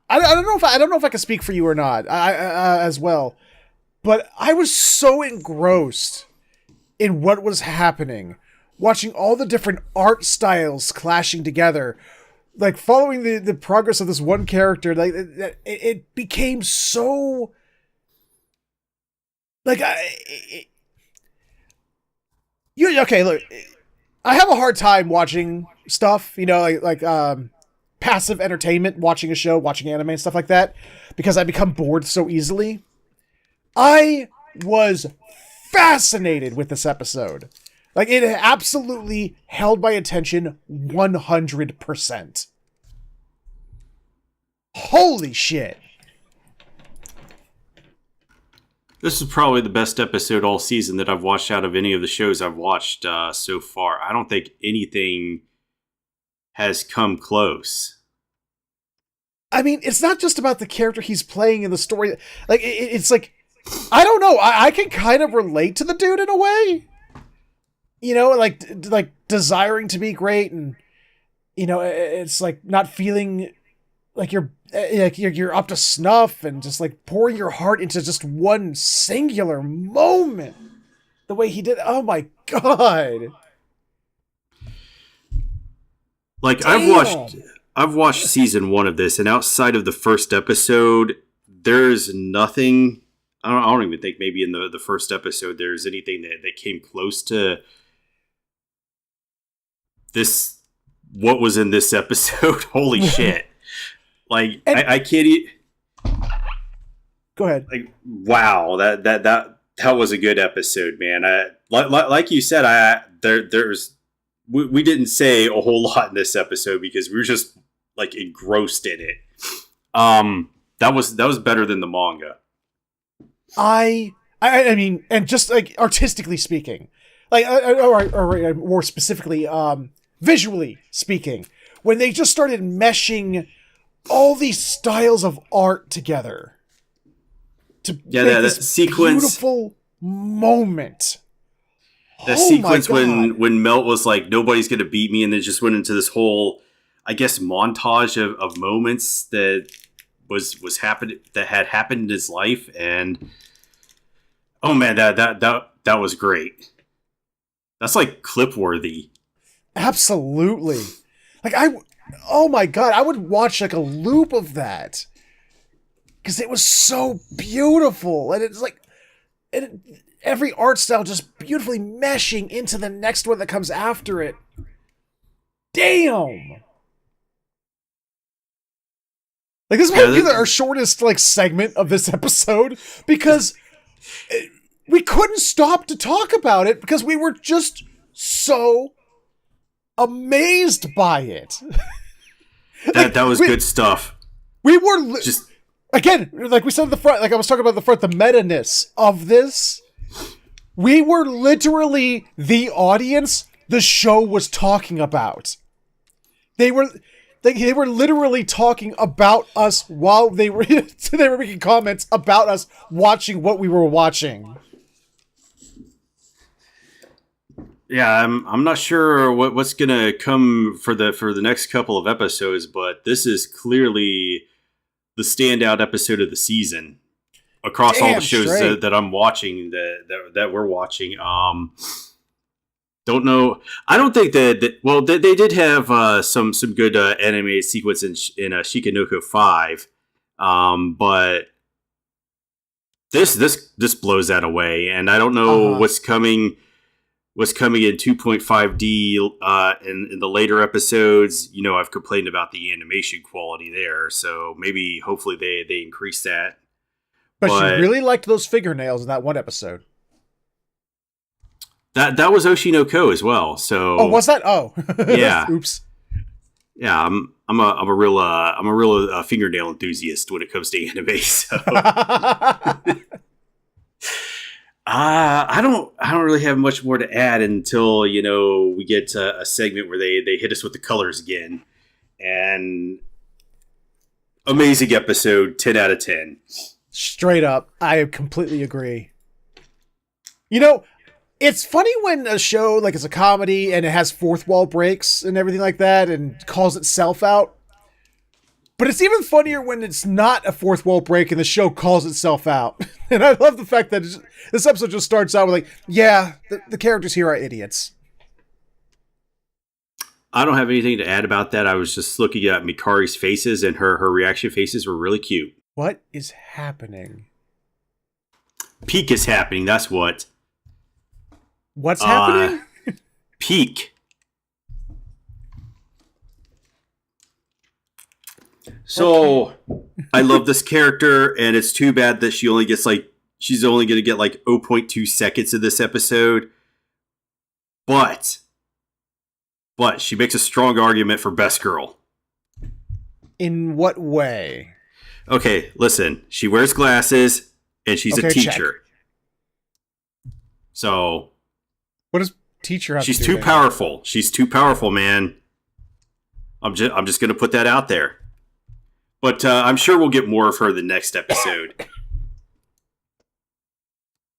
don't know if I can speak for you or not, as well, but I was so engrossed in what was happening, watching all the different art styles clashing together, following the progress of this one character. It became so okay, look, I have a hard time watching stuff, passive entertainment, watching a show, watching anime and stuff like that, because I become bored so easily. I was fascinated with this episode. It absolutely held my attention 100%. Holy shit. This is probably the best episode all season that I've watched out of any of the shows I've watched so far. I don't think anything has come close. I mean, it's not just about the character he's playing in the story. It's I don't know. I can kind of relate to the dude in a way. Desiring to be great, and it's not feeling like you're up to snuff, and just pouring your heart into just one singular moment the way he did. Oh my god. Damn. I've watched season 1 of this, and outside of the first episode, there's nothing. I don't even think maybe in the first episode there's anything that came close to this. What was in this episode? Holy shit. I can't Go ahead. Like, wow, that was a good episode, man. Like you said, we didn't say a whole lot in this episode because we were just like engrossed in it. That was better than the manga. I mean, and just like artistically speaking, like, or more specifically, visually speaking, when they just started meshing all these styles of art together to make this sequence, beautiful moment. The sequence when Melt was like, nobody's gonna beat me, and then just went into this whole, I guess, montage of moments that had happened in his life, and oh man, that was great. That's like clip worthy. Absolutely. Like oh my god, I would watch like a loop of that because it was so beautiful, and it's like every art style just beautifully meshing into the next one that comes after it. Damn. Like, this might be our shortest like segment of this episode because we couldn't stop to talk about it because we were just so amazed by it. That was good stuff. We were just again, like we said at the front, like I was talking about at the front, the meta-ness of this. We were literally the audience the show was talking about. They were literally talking about us while they were making comments about us watching what we were watching. Yeah, I'm not sure what's gonna come for the next couple of episodes, but this is clearly the standout episode of the season across all the shows that I'm watching that we're watching. Don't know. I don't think that well, they did have some good anime sequence in Shikanoko 5, but this blows that away, and I don't know what's coming in 2.5D in the later episodes. You know, I've complained about the animation quality there, so maybe hopefully they increase that. But she really liked those fingernails in that one episode. That was Oshinoko as well. So was that? Oh, yeah. Oops. Yeah, I'm a real fingernail enthusiast when it comes to anime. So I don't really have much more to add until we get a segment where they hit us with the colors again. And amazing episode, 10 out of 10. Straight up, I completely agree. It's funny when a show like is a comedy and it has fourth wall breaks and everything like that and calls itself out. But it's even funnier when it's not a fourth wall break and the show calls itself out. And I love the fact that this episode just starts out with like, yeah, the characters here are idiots. I don't have anything to add about that. I was just looking at Mikari's faces, and her reaction faces were really cute. What is happening? Peak is happening, that's what. What's happening? Peak. So, I love this character, and it's too bad that she's only going to get like 0.2 seconds of this episode. But she makes a strong argument for best girl. In what way? Okay, listen. She wears glasses, and she's a teacher. Check. So, what does teacher have to do? She's too powerful. She's too powerful, man. I'm just going to put that out there. But I'm sure we'll get more of her the next episode.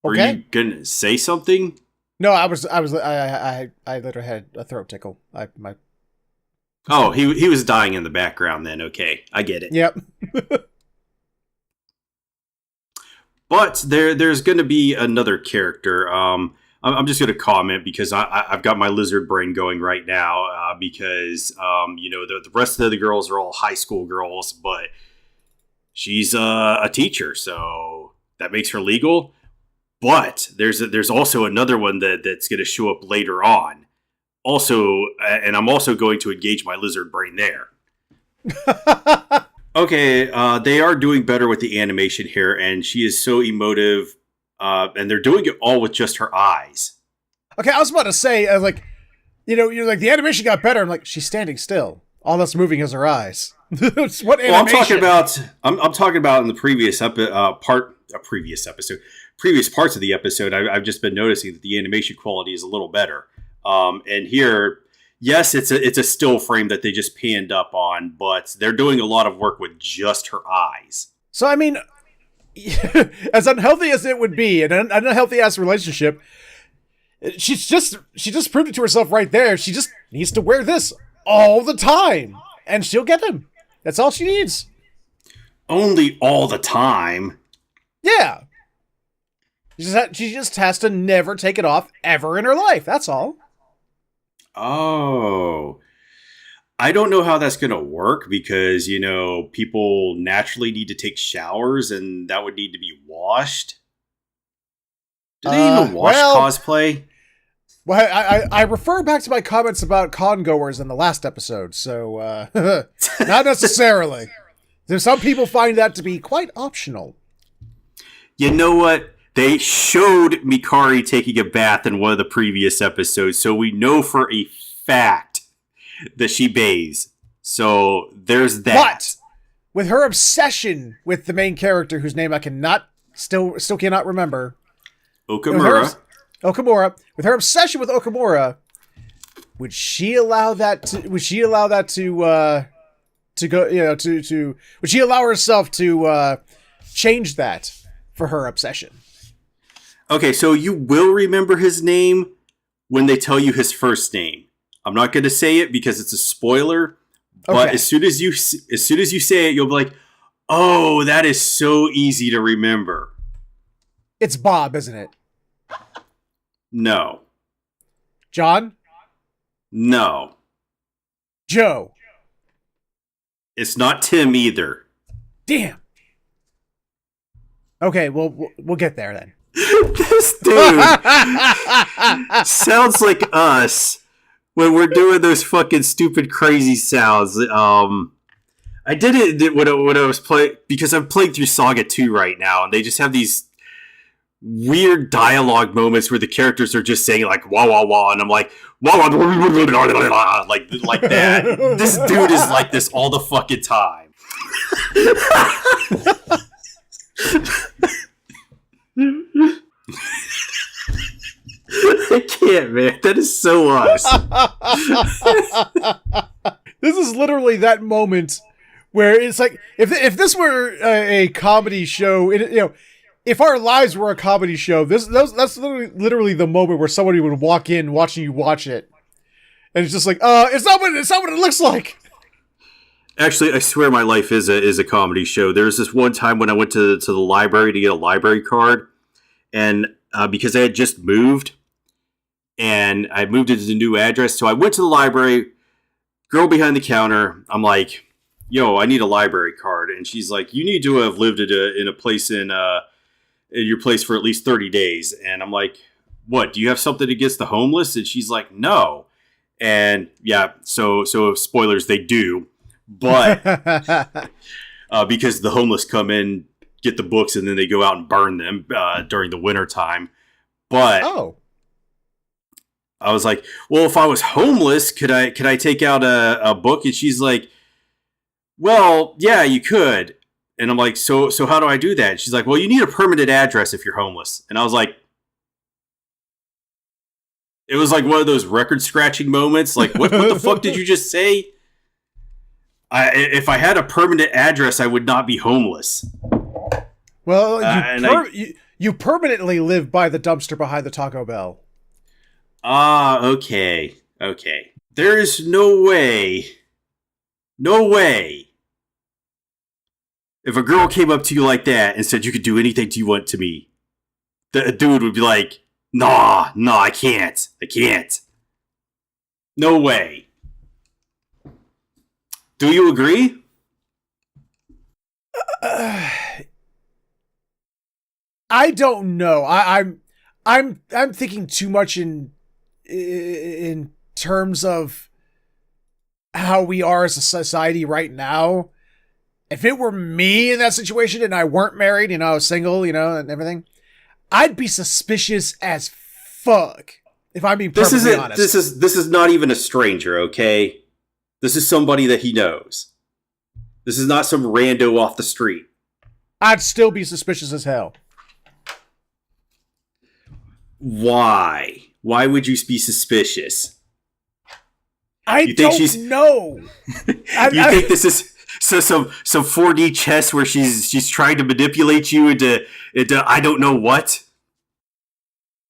Were you gonna say something? No, I literally had a throat tickle. Oh, he was dying in the background then. Okay, I get it. Yep. But there's going to be another character. I'm just going to comment because I've got my lizard brain going right now because, the rest of the girls are all high school girls, but she's a teacher, so that makes her legal. But there's also another one that's going to show up later on. Also, and I'm also going to engage my lizard brain there. Okay, they are doing better with the animation here, and she is so emotive, and they're doing it all with just her eyes. Okay, I was about to say, like, you're like, the animation got better. I'm like, she's standing still. All that's moving is her eyes. What animation? Well, I'm talking about in the previous parts of the episode. I've just been noticing that the animation quality is a little better. And here, yes, it's a still frame that they just panned up on, but they're doing a lot of work with just her eyes. So, I mean, as unhealthy as it would be, an unhealthy ass relationship, she just proved it to herself right there. She just needs to wear this all the time, and she'll get him. That's all she needs. Only all the time. Yeah. She just has to never take it off ever in her life. That's all. Oh. I don't know how that's going to work because, people naturally need to take showers and that would need to be washed. Do they even wash cosplay? Well, I refer back to my comments about con goers in the last episode, so not necessarily. Some people find that to be quite optional. You know what? They showed Mikari taking a bath in one of the previous episodes, so we know for a fact that she bathes. So there's that. But with her obsession with the main character, whose name I still cannot remember, Okamura. With her obsession with Okamura, would she allow that to go? Would she allow herself to change that for her obsession? Okay, so you will remember his name when they tell you his first name. I'm not going to say it because it's a spoiler. But Okay. as soon as you say it, you'll be like, "Oh, that is so easy to remember." It's Bob, isn't it? No. John? No. Joe? It's not Tim either. Damn. Okay, we'll get there then. This dude sounds like us when we're doing those fucking stupid crazy sounds. I did it when I was playing because I'm playing through Saga 2 right now, and they just have these weird dialogue moments where the characters are just saying like wah wah wah, and I'm like wah wah like that. This dude is like this all the fucking time. I can't, man. That is so us. This is literally that moment where it's like if this were a comedy show, if our lives were a comedy show, that's literally the moment where somebody would walk in watching you watch it, and it's just like, it's not what it looks like. Actually, I swear my life is a comedy show. There's this one time when I went to the library to get a library card, and because I had just moved, and I moved into the new address, so I went to the library. Girl behind the counter, I'm like, "Yo, I need a library card," and she's like, "You need to have lived in a place in your place for at least 30 days." And I'm like, "What? Do you have something against the homeless?" And she's like, "No." And yeah, so spoilers, they do. But because the homeless come in, get the books, and then they go out and burn them during the winter time. But I was like, well, if I was homeless, could I take out a book? And she's like, well, yeah, you could. And I'm like, so how do I do that? And she's like, well, you need a permanent address if you're homeless. And I was like, it was like one of those record scratching moments. Like, what the fuck did you just say? If I had a permanent address, I would not be homeless. Well, you permanently live by the dumpster behind the Taco Bell. Okay. There is no way. If a girl came up to you like that and said you could do anything you want to me, the dude would be like, nah, I can't. No way. Do you agree? I don't know. I'm thinking too much in terms of how we are as a society right now. if it were me in that situation and I weren't married, I was single, and everything, I'd be suspicious as fuck. If I'm being perfectly honest. This is not even a stranger, okay? This is somebody that he knows. This is not some rando off the street. I'd still be suspicious as hell. Why? Why would you be suspicious? I don't know. You think this is some 4D chess where she's trying to manipulate you into I don't know what?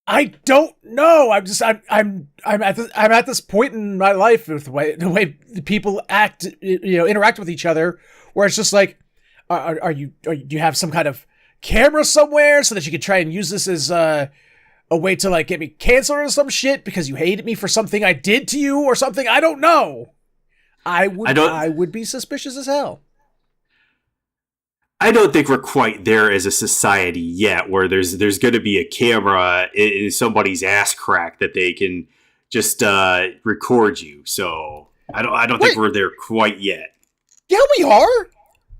I don't know. I'm at this point in my life with the way people act, interact with each other, where it's just like, do you have some kind of camera somewhere so that you could try and use this as a way to like get me canceled or some shit because you hated me for something I did to you or something? I don't know. I would be suspicious as hell. I don't think we're quite there as a society yet, where there's going to be a camera in somebody's ass crack that they can just record you. So I don't think we're there quite yet. Yeah, we are,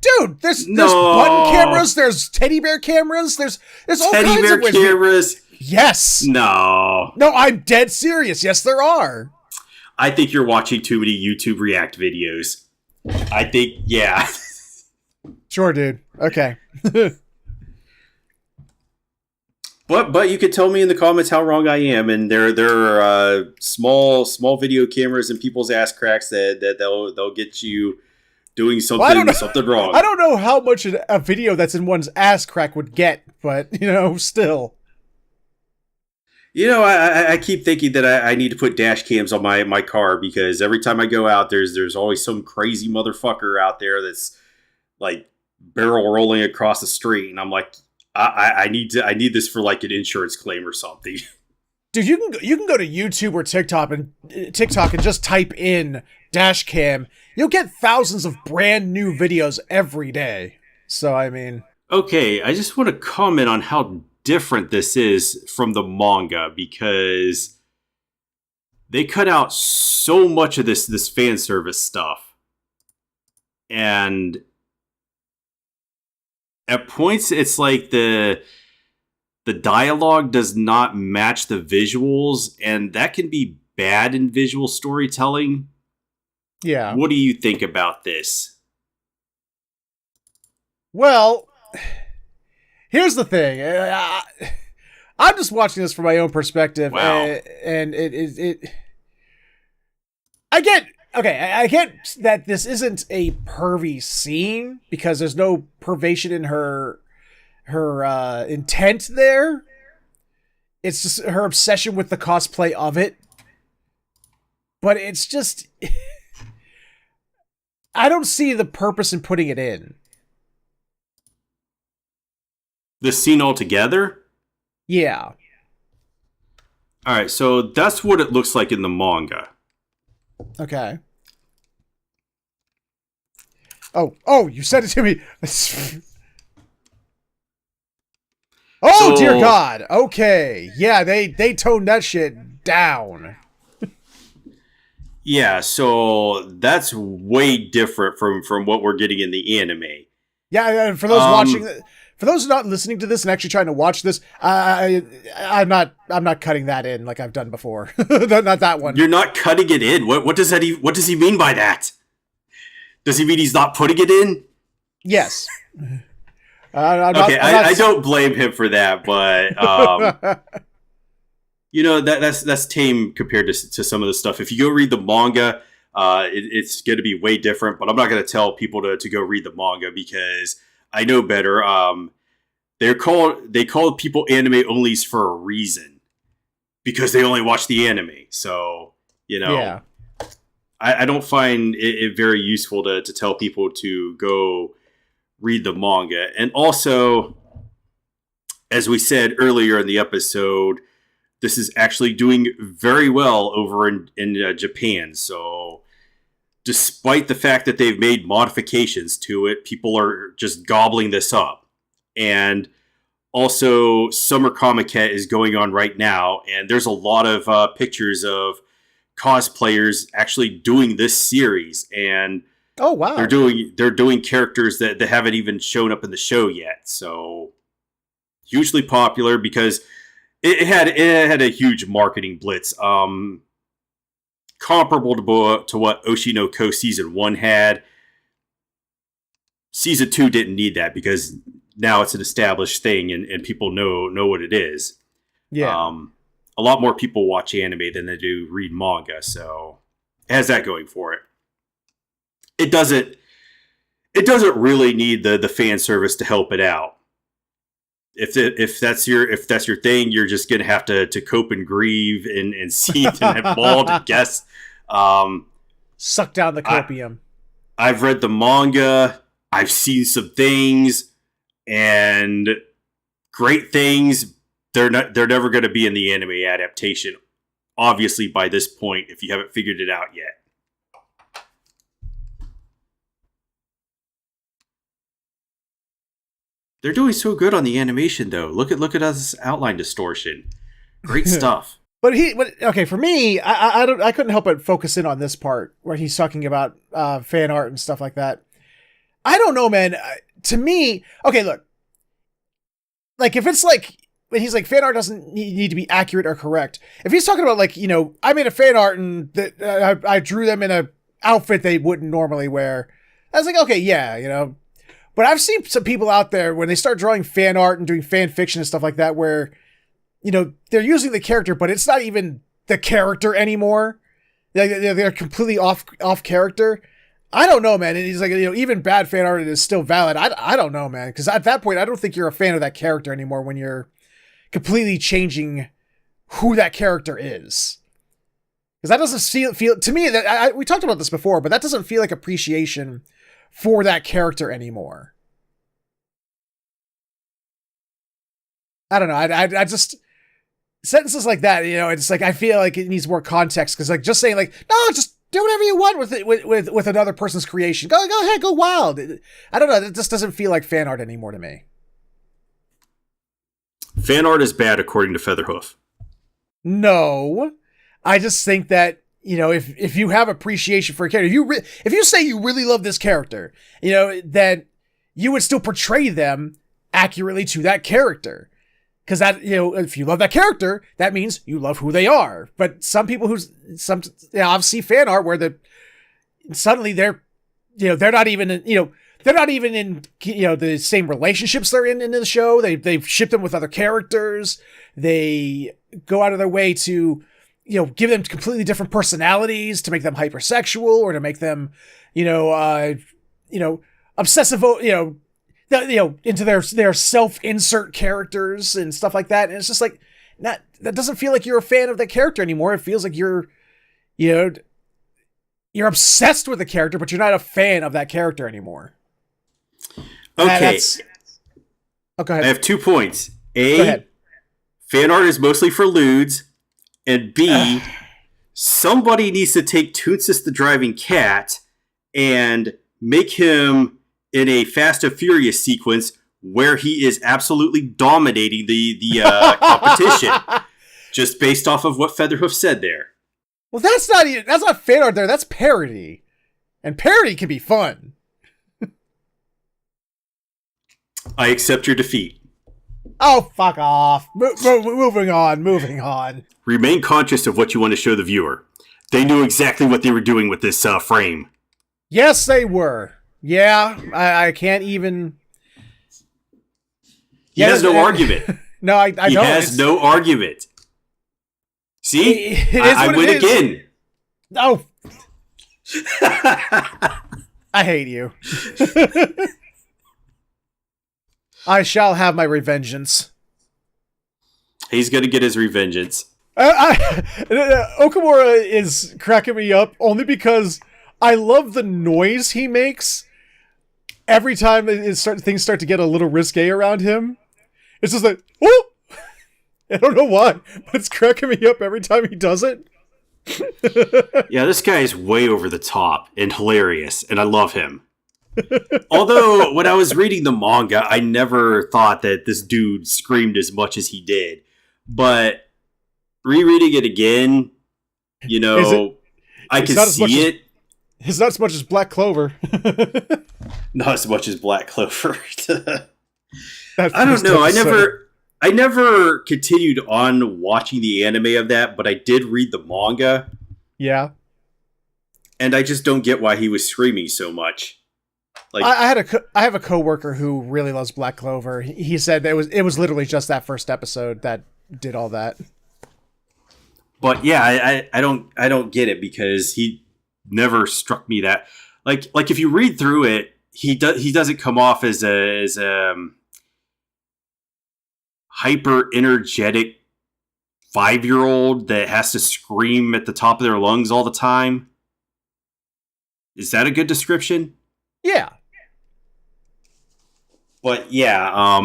dude. There's button cameras. There's teddy bear cameras. There's all teddy kinds of bear cameras. Yes. No, I'm dead serious. Yes, there are. I think you're watching too many YouTube React videos. I think, yeah. Sure, dude. Okay. But you could tell me in the comments how wrong I am, and there are small video cameras in people's ass cracks that they'll get you doing something wrong. I don't know how much a video that's in one's ass crack would get, but still. I keep thinking that I need to put dash cams on my car, because every time I go out, there's always some crazy motherfucker out there that's like barrel rolling across the street, and I'm like, I need this for like an insurance claim or something. Dude, you can go to YouTube or TikTok and just type in dash cam. You'll get thousands of brand new videos every day. So I mean, okay, I just want to comment on how different this is from the manga, because they cut out so much of this fan service stuff, and at points it's like the dialogue does not match the visuals, and that can be bad in visual storytelling. Yeah. What do you think about this? Well, here's the thing. I'm just watching this from my own perspective. Wow. And I get that this isn't a pervy scene, because there's no perversion in her intent there. It's just her obsession with the cosplay of it. But it's just, I don't see the purpose in putting it in. The scene altogether? Yeah. Alright, so that's what it looks like in the manga. Okay. Oh, you said it to me. Oh, dear God. Okay. Yeah, they toned that shit down. Yeah, so that's way different from what we're getting in the anime. Yeah, and for those watching, for those not listening to this and actually trying to watch this, I'm not cutting that in like I've done before. Not that one. You're not cutting it in. What does he mean by that? Does he mean he's not putting it in? Yes. I don't blame him for that, but that's tame compared to some of the stuff. If you go read the manga, it's going to be way different. But I'm not going to tell people to go read the manga, because I know better. They call people anime onlys for a reason, because they only watch the anime. So yeah. I don't find it very useful to tell people to go read the manga. And also, as we said earlier in the episode, this is actually doing very well over in Japan. So despite the fact that they've made modifications to it, people are just gobbling this up. And also, Summer Comiket is going on right now, and there's a lot of pictures of cosplayers actually doing this series. And Oh wow. They're doing characters that haven't even shown up in the show yet. So hugely popular because it had a huge marketing blitz. Comparable to what Oshi no Ko season 1 had. Season 2 didn't need that because now it's an established thing and people know what it is. Yeah. A lot more people watch anime than they do read manga, so it has that going for it. It doesn't really need the fan service to help it out. If that's your thing, you're just gonna have to cope and grieve and seethe and have bald and guess. Suck down the copium. I've read the manga. I've seen some things, and great things. They're never going to be in the anime adaptation. Obviously, by this point, if you haven't figured it out yet. They're doing so good on the animation, though. Look at us outline distortion. Great stuff. But okay, for me, I couldn't help but focus in on this part where he's talking about fan art and stuff like that. I don't know, man. To me, okay, look. Like, if it's like, when he's like, fan art doesn't need to be accurate or correct. If he's talking about, like, you know, I made a fan art and that I drew them in a outfit they wouldn't normally wear. I was like, okay, yeah, you know. But I've seen some people out there when they start drawing fan art and doing fan fiction and stuff like that where, you know, they're using the character, but it's not even the character anymore. They're completely off character. I don't know, man. And he's like, you know, even bad fan art is still valid. I don't know, man. Because at that point, I don't think you're a fan of that character anymore when you're completely changing who that character is. Because that doesn't feel to me that we talked about this before, but that doesn't feel like appreciation for that character anymore. I don't know. I just sentences like that, you know, it's like I feel like it needs more context because like just saying like no, just do whatever you want with it with another person's creation. Go ahead, go wild. I don't know. It just doesn't feel like fan art anymore to me. Fan art is bad according to Featherhoof. No, I just think that, you know, if you have appreciation for a character, if you say you really love this character, you know, then you would still portray them accurately to that character. Because that, you know, if you love that character, that means you love who they are. But some people I've seen fan art where suddenly they're not even in, the same relationships they're in the show. They've shipped them with other characters. They go out of their way to, you know, give them completely different personalities to make them hypersexual or to make them, obsessive, into their self-insert characters and stuff like that. And it's just like, that doesn't feel like you're a fan of that character anymore. It feels like you're obsessed with the character, but you're not a fan of that character anymore. Okay. Go ahead. I have 2 points. A, fan art is mostly for lewds. And B, somebody needs to take Toonsis the Driving Cat and make him in a Fast and Furious sequence where he is absolutely dominating the competition, just based off of what Featherhoof said there. Well, that's not fan art there. That's parody, and parody can be fun. I accept your defeat. Oh, fuck off! Moving on. Remain conscious of what you want to show the viewer. They knew exactly what they were doing with this frame. Yes, they were. Yeah, I can't even... He has no argument. No, I don't. He has no argument. See? I win again. Oh. I hate you. I shall have my revengeance. He's going to get his revengeance. Okamura is cracking me up only because I love the noise he makes every time things start to get a little risque around him. It's just like, oh! I don't know why, but it's cracking me up every time he does it. Yeah, this guy is way over the top and hilarious, and I love him. Although, when I was reading the manga, I never thought that this dude screamed as much as he did. But rereading it again, I can see it. It's not as much as Black Clover. Not as much as Black Clover. That I don't first know. episode. I never continued on watching the anime of that, but I did read the manga, Yeah. and I just don't get why he was screaming so much. Like, I have a coworker who really loves Black Clover. He said that it was literally just that first episode that did all that. but yeah, I don't get it because he never struck me that like if you read through it, he doesn't come off as a hyper energetic 5-year-old that has to scream at the top of their lungs all the time. Is that a good description? Yeah. But yeah,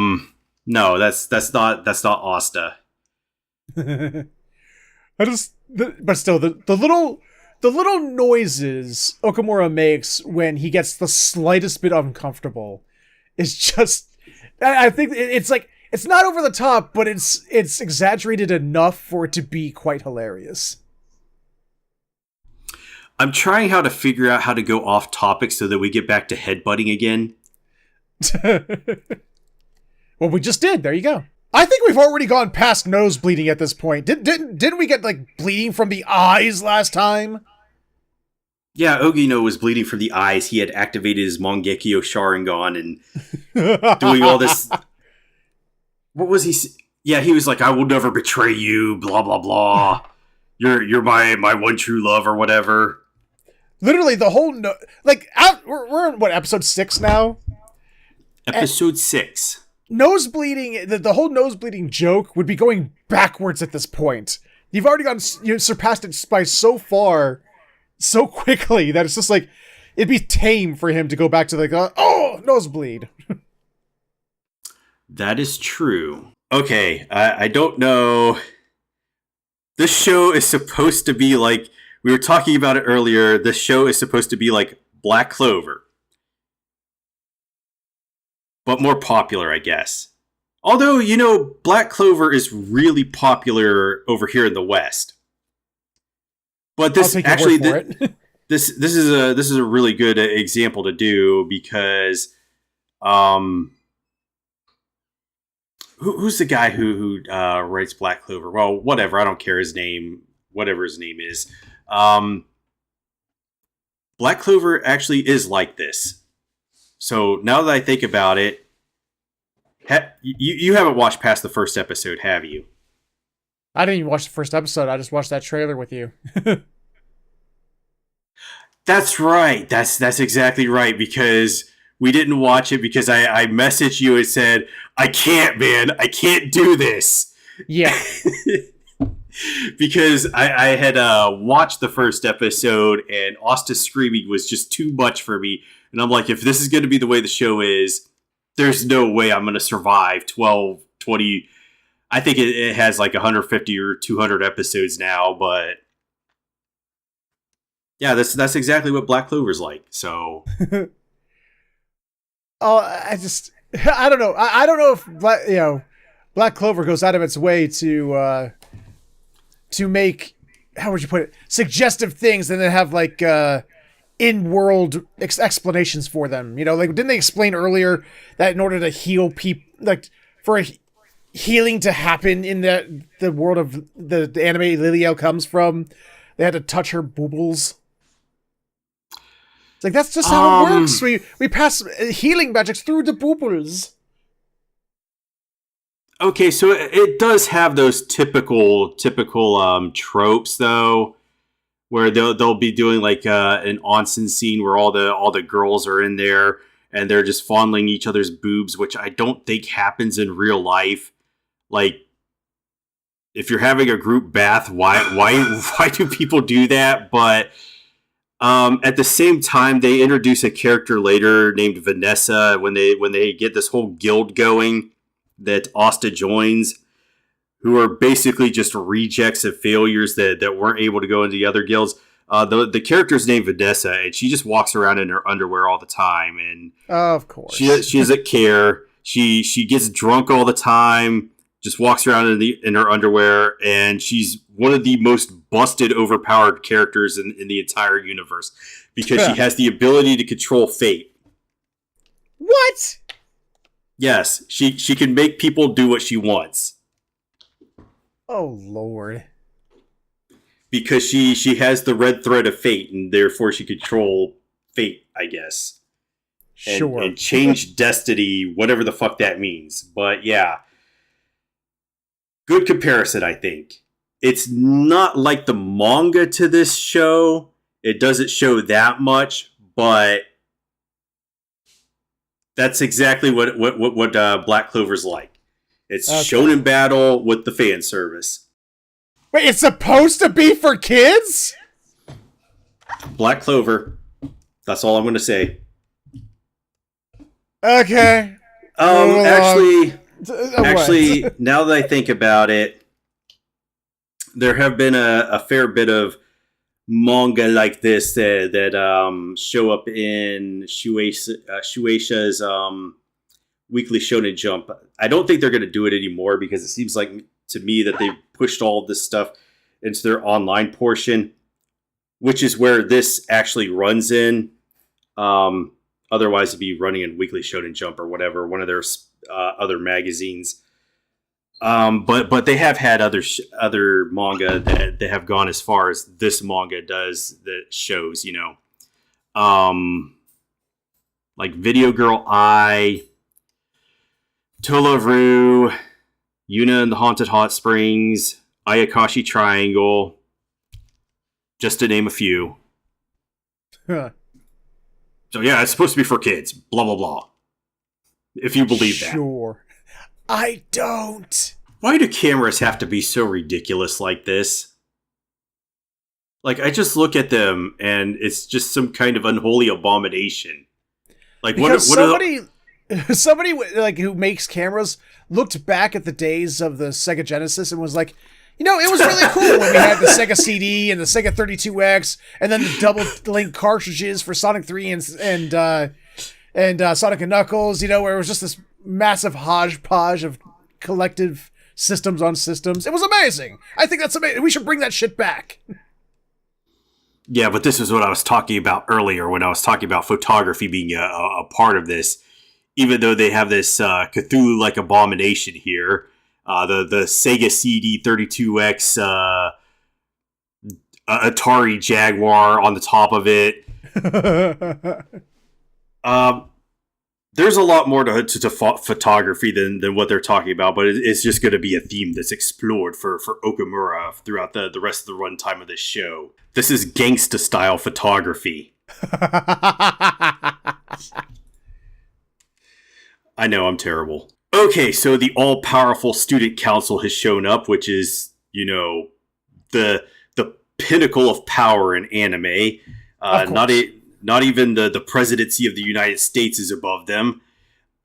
no, that's not Asta. But still, the little noises Okamura makes when he gets the slightest bit uncomfortable is just. I think it's like it's not over the top, but it's exaggerated enough for it to be quite hilarious. I'm trying how to figure out how to go off topic so that we get back to headbutting again. Well, we just did. There you go. I think we've already gone past nose bleeding at this point. Didn't we get like bleeding from the eyes last time? Yeah, Ogino was bleeding from the eyes. He had activated his Mangekyo Sharingan and doing all this. What was he? Yeah, he was like, "I will never betray you." Blah blah blah. You're my one true love or whatever. Literally, the whole we're in what, episode 6 now. Episode 6. Nose bleeding. The whole nose bleeding joke would be going backwards at this point. You've already surpassed it by so far, so quickly that it's just like it'd be tame for him to go back to like, nosebleed. That is true. Okay, I don't know. This show is supposed to be like, we were talking about it earlier, this show is supposed to be like Black Clover. But more popular, I guess. Although, Black Clover is really popular over here in the West. But this actually, this is a really good example to do because, who's the guy who writes Black Clover? Well, whatever. I don't care his name. Whatever his name is. Black Clover actually is like this. So now that I think about it, you haven't watched past the first episode, have you? I didn't even watch the first episode. I just watched that trailer with you. That's right. That's exactly right, because we didn't watch it because I messaged you and said, I can't, man. I can't do this. Yeah. Because I had watched the first episode and Asta screaming was just too much for me. And I'm like, if this is going to be the way the show is, there's no way I'm going to survive 12, 20. I think it has like 150 or 200 episodes now, but yeah, that's exactly what Black Clover's like. So, I don't know. I don't know if Black Clover goes out of its way to make, how would you put it, suggestive things and then have like in-world explanations for them. Like, didn't they explain earlier that in order to heal people, like for healing to happen in the world of the anime Liliel comes from, they had to touch her boobles? It's like, that's just how it works. We pass healing magics through the boobles. Okay, so it does have those typical tropes though, where they'll be doing like an onsen scene where all the girls are in there and they're just fondling each other's boobs, which I don't think happens in real life. Like, if you're having a group bath, why do people do that? But at the same time, they introduce a character later named Vanessa when they get this whole guild going that Asta joins, who are basically just rejects of failures that weren't able to go into the other guilds. The character's named Vanessa, and she just walks around in her underwear all the time, and of course she doesn't care. She gets drunk all the time, just walks around in her underwear, and she's one of the most busted, overpowered characters in the entire universe because she has the ability to control fate. What? Yes, she can make people do what she wants. Oh, Lord. Because she has the red thread of fate, and therefore she control fate, I guess. Sure. And change destiny, whatever the fuck that means. But yeah. Good comparison, I think. It's not like the manga to this show. It doesn't show that much, but that's exactly what Black Clover's like. It's shonen battle with the fan service. Wait, it's supposed to be for kids? Black Clover. That's all I'm going to say. Okay. Actually, now that I think about it, there have been a fair bit of manga like this that show up in Shueisha's Weekly Shonen Jump. I don't think they're going to do it anymore because it seems like to me that they've pushed all of this stuff into their online portion, which is where this actually runs in. Otherwise, it'd be running in Weekly Shonen Jump or whatever, one of their other magazines. But they have had other manga that have gone as far as this manga does that shows, like Video Girl Eye, Tolaru, Yuna and the Haunted Hot Springs, Ayakashi Triangle, just to name a few. Huh. So yeah, it's supposed to be for kids. Blah, blah, blah. If you believe that. Sure. I don't. Why do cameras have to be so ridiculous like this? Like, I just look at them and it's just some kind of unholy abomination. Like, because somebody like who makes cameras looked back at the days of the Sega Genesis and was like, it was really cool when we had the Sega CD and the Sega 32X and then the double link cartridges for Sonic 3 and Sonic and Knuckles, where it was just this massive hodgepodge of collective systems on systems. It was amazing. I think that's amazing. We should bring that shit back. Yeah, but this is what I was talking about earlier when I was talking about photography being a part of this. Even though they have this Cthulhu-like abomination here, the Sega CD 32X Atari Jaguar on the top of it. There's a lot more to photography than what they're talking about, but it's just going to be a theme that's explored for Okamura throughout the rest of the runtime of this show. This is gangsta-style photography. I know, I'm terrible. Okay, so the all-powerful student council has shown up, which is, the pinnacle of power in anime. Not even the presidency of the United States is above them,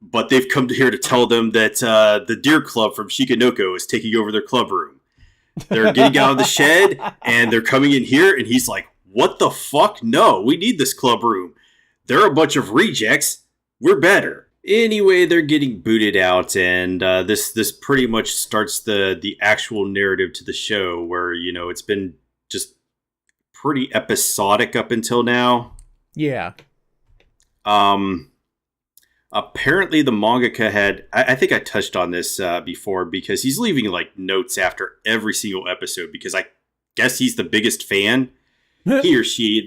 but they've come here to tell them that the Deer Club from Shikanoko is taking over their club room. They're getting out of the shed, and they're coming in here, and he's like, what the fuck? No, we need this club room. They're a bunch of rejects. We're better. Anyway, they're getting booted out, and this pretty much starts the actual narrative to the show, where, it's been just pretty episodic up until now. Yeah. Apparently the mangaka had, I think I touched on this before, because he's leaving like notes after every single episode, because I guess he's the biggest fan. He or she,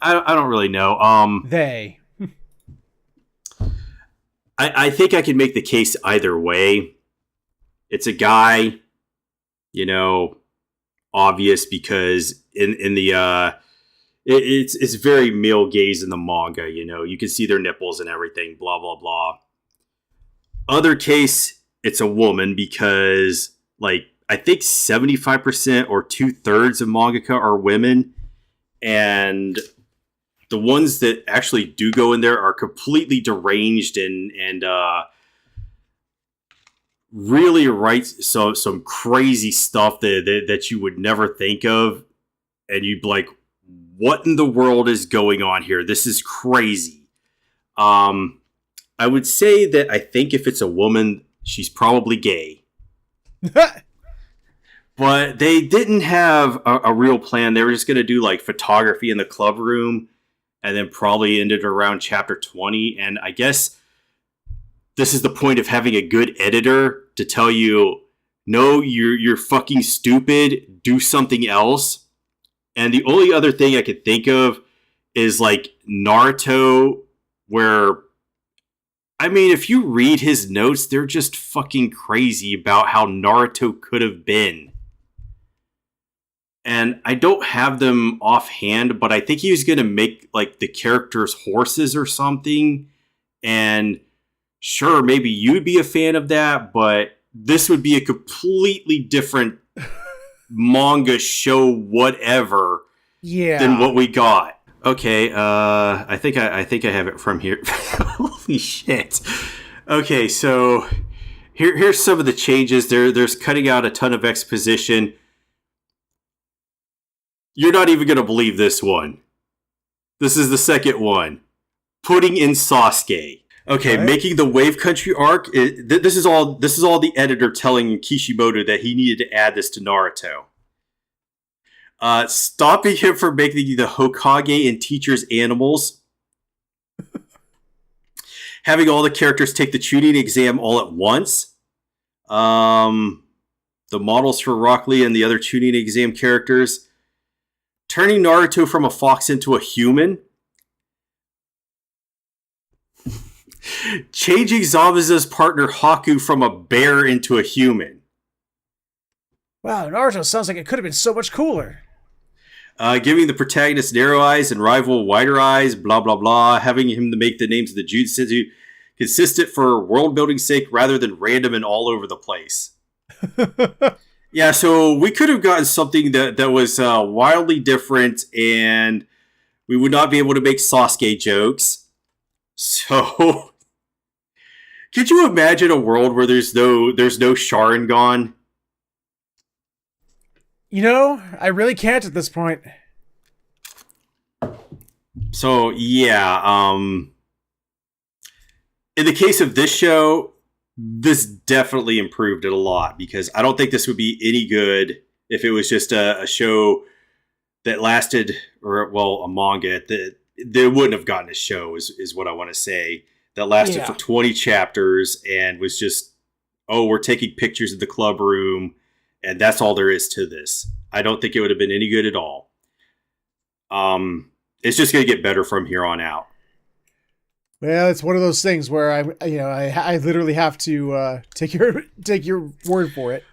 I don't really know. They. I think I can make the case either way. It's a guy, obvious, because in the it's very male gaze in the manga. You can see their nipples and everything. Blah blah blah. Other case, it's a woman, because I think 75% or 2/3 of mangaka are women, and the ones that actually do go in there are completely deranged and really write some crazy stuff that you would never think of, and you'd be like, what in the world is going on here? This is crazy. I would say that I think if it's a woman, she's probably gay. But they didn't have a real plan. They were just going to do like photography in the club room and then probably ended around chapter 20. And I guess this is the point of having a good editor to tell you, no, you're fucking stupid. Do something else. And the only other thing I could think of is like Naruto, where, I mean, if you read his notes, they're just fucking crazy about how Naruto could have been. And I don't have them offhand, but I think he was going to make like the characters horses or something. And sure, maybe you'd be a fan of that, but this would be a completely different manga show, whatever, than what we got. Okay, I think I have it from here. Holy shit. Okay, so here's some of the changes. There's cutting out a ton of exposition. You're not even going to believe this one. This is the second one. Putting in Sasuke. Okay, right. Making the Wave Country arc. This is all the editor telling Kishimoto that he needed to add this to Naruto. Stopping him from making the Hokage and teachers animals. Having all the characters take the Chunin exam all at once. The models for Rock Lee and the other Chunin exam characters. Turning Naruto from a fox into a human. Changing Zabuza's partner Haku from a bear into a human. Wow, Naruto sounds like it could have been so much cooler. Giving the protagonist narrow eyes and rival wider eyes, blah, blah, blah. Having him to make the names of the jutsu consistent for world building sake rather than random and all over the place. Yeah, so we could have gotten something that was wildly different, and we would not be able to make Sasuke jokes. So, could you imagine a world where there's no Sharingan? You know, I really can't at this point. So, yeah, in the case of this show, this definitely improved it a lot, because I don't think this would be any good if it was just a show that lasted, or, well, a manga that they wouldn't have gotten a show, is what I want to say, that lasted for 20 chapters and was just, oh, we're taking pictures of the club room, and that's all there is to this. I don't think it would have been any good at all. It's just going to get better from here on out. Well, it's one of those things where I literally have to take your word for it.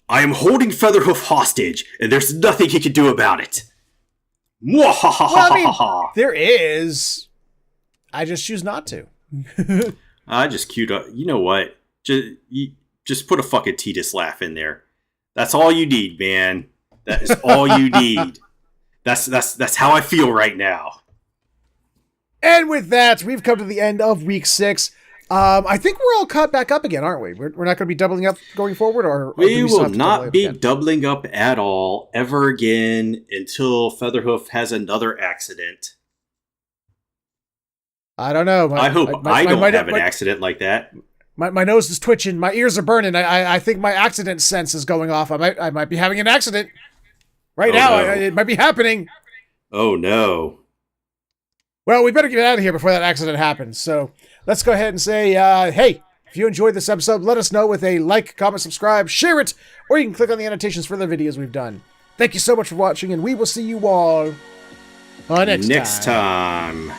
I am holding Featherhoof hostage, and there's nothing he can do about it. Well, I mean, there is. I just choose not to. I just queued up. You know what? Just put a fucking Titus laugh in there. That's all you need, man. That is all you need. That's how I feel right now. And with that, we've come to the end of week 6. I think we're all caught back up again, aren't we? We're not going to be doubling up going forward, or we will not be doubling up at all ever again until Featherhoof has another accident. I don't know. I hope I don't have an accident like that. My nose is twitching. My ears are burning. I think my accident sense is going off. I might be having an accident right now. No. It might be happening. Oh no. Well, we better get out of here before that accident happens. So let's go ahead and say, hey, if you enjoyed this episode, let us know with a like, comment, subscribe, share it, or you can click on the annotations for the videos we've done. Thank you so much for watching, and we will see you all next time.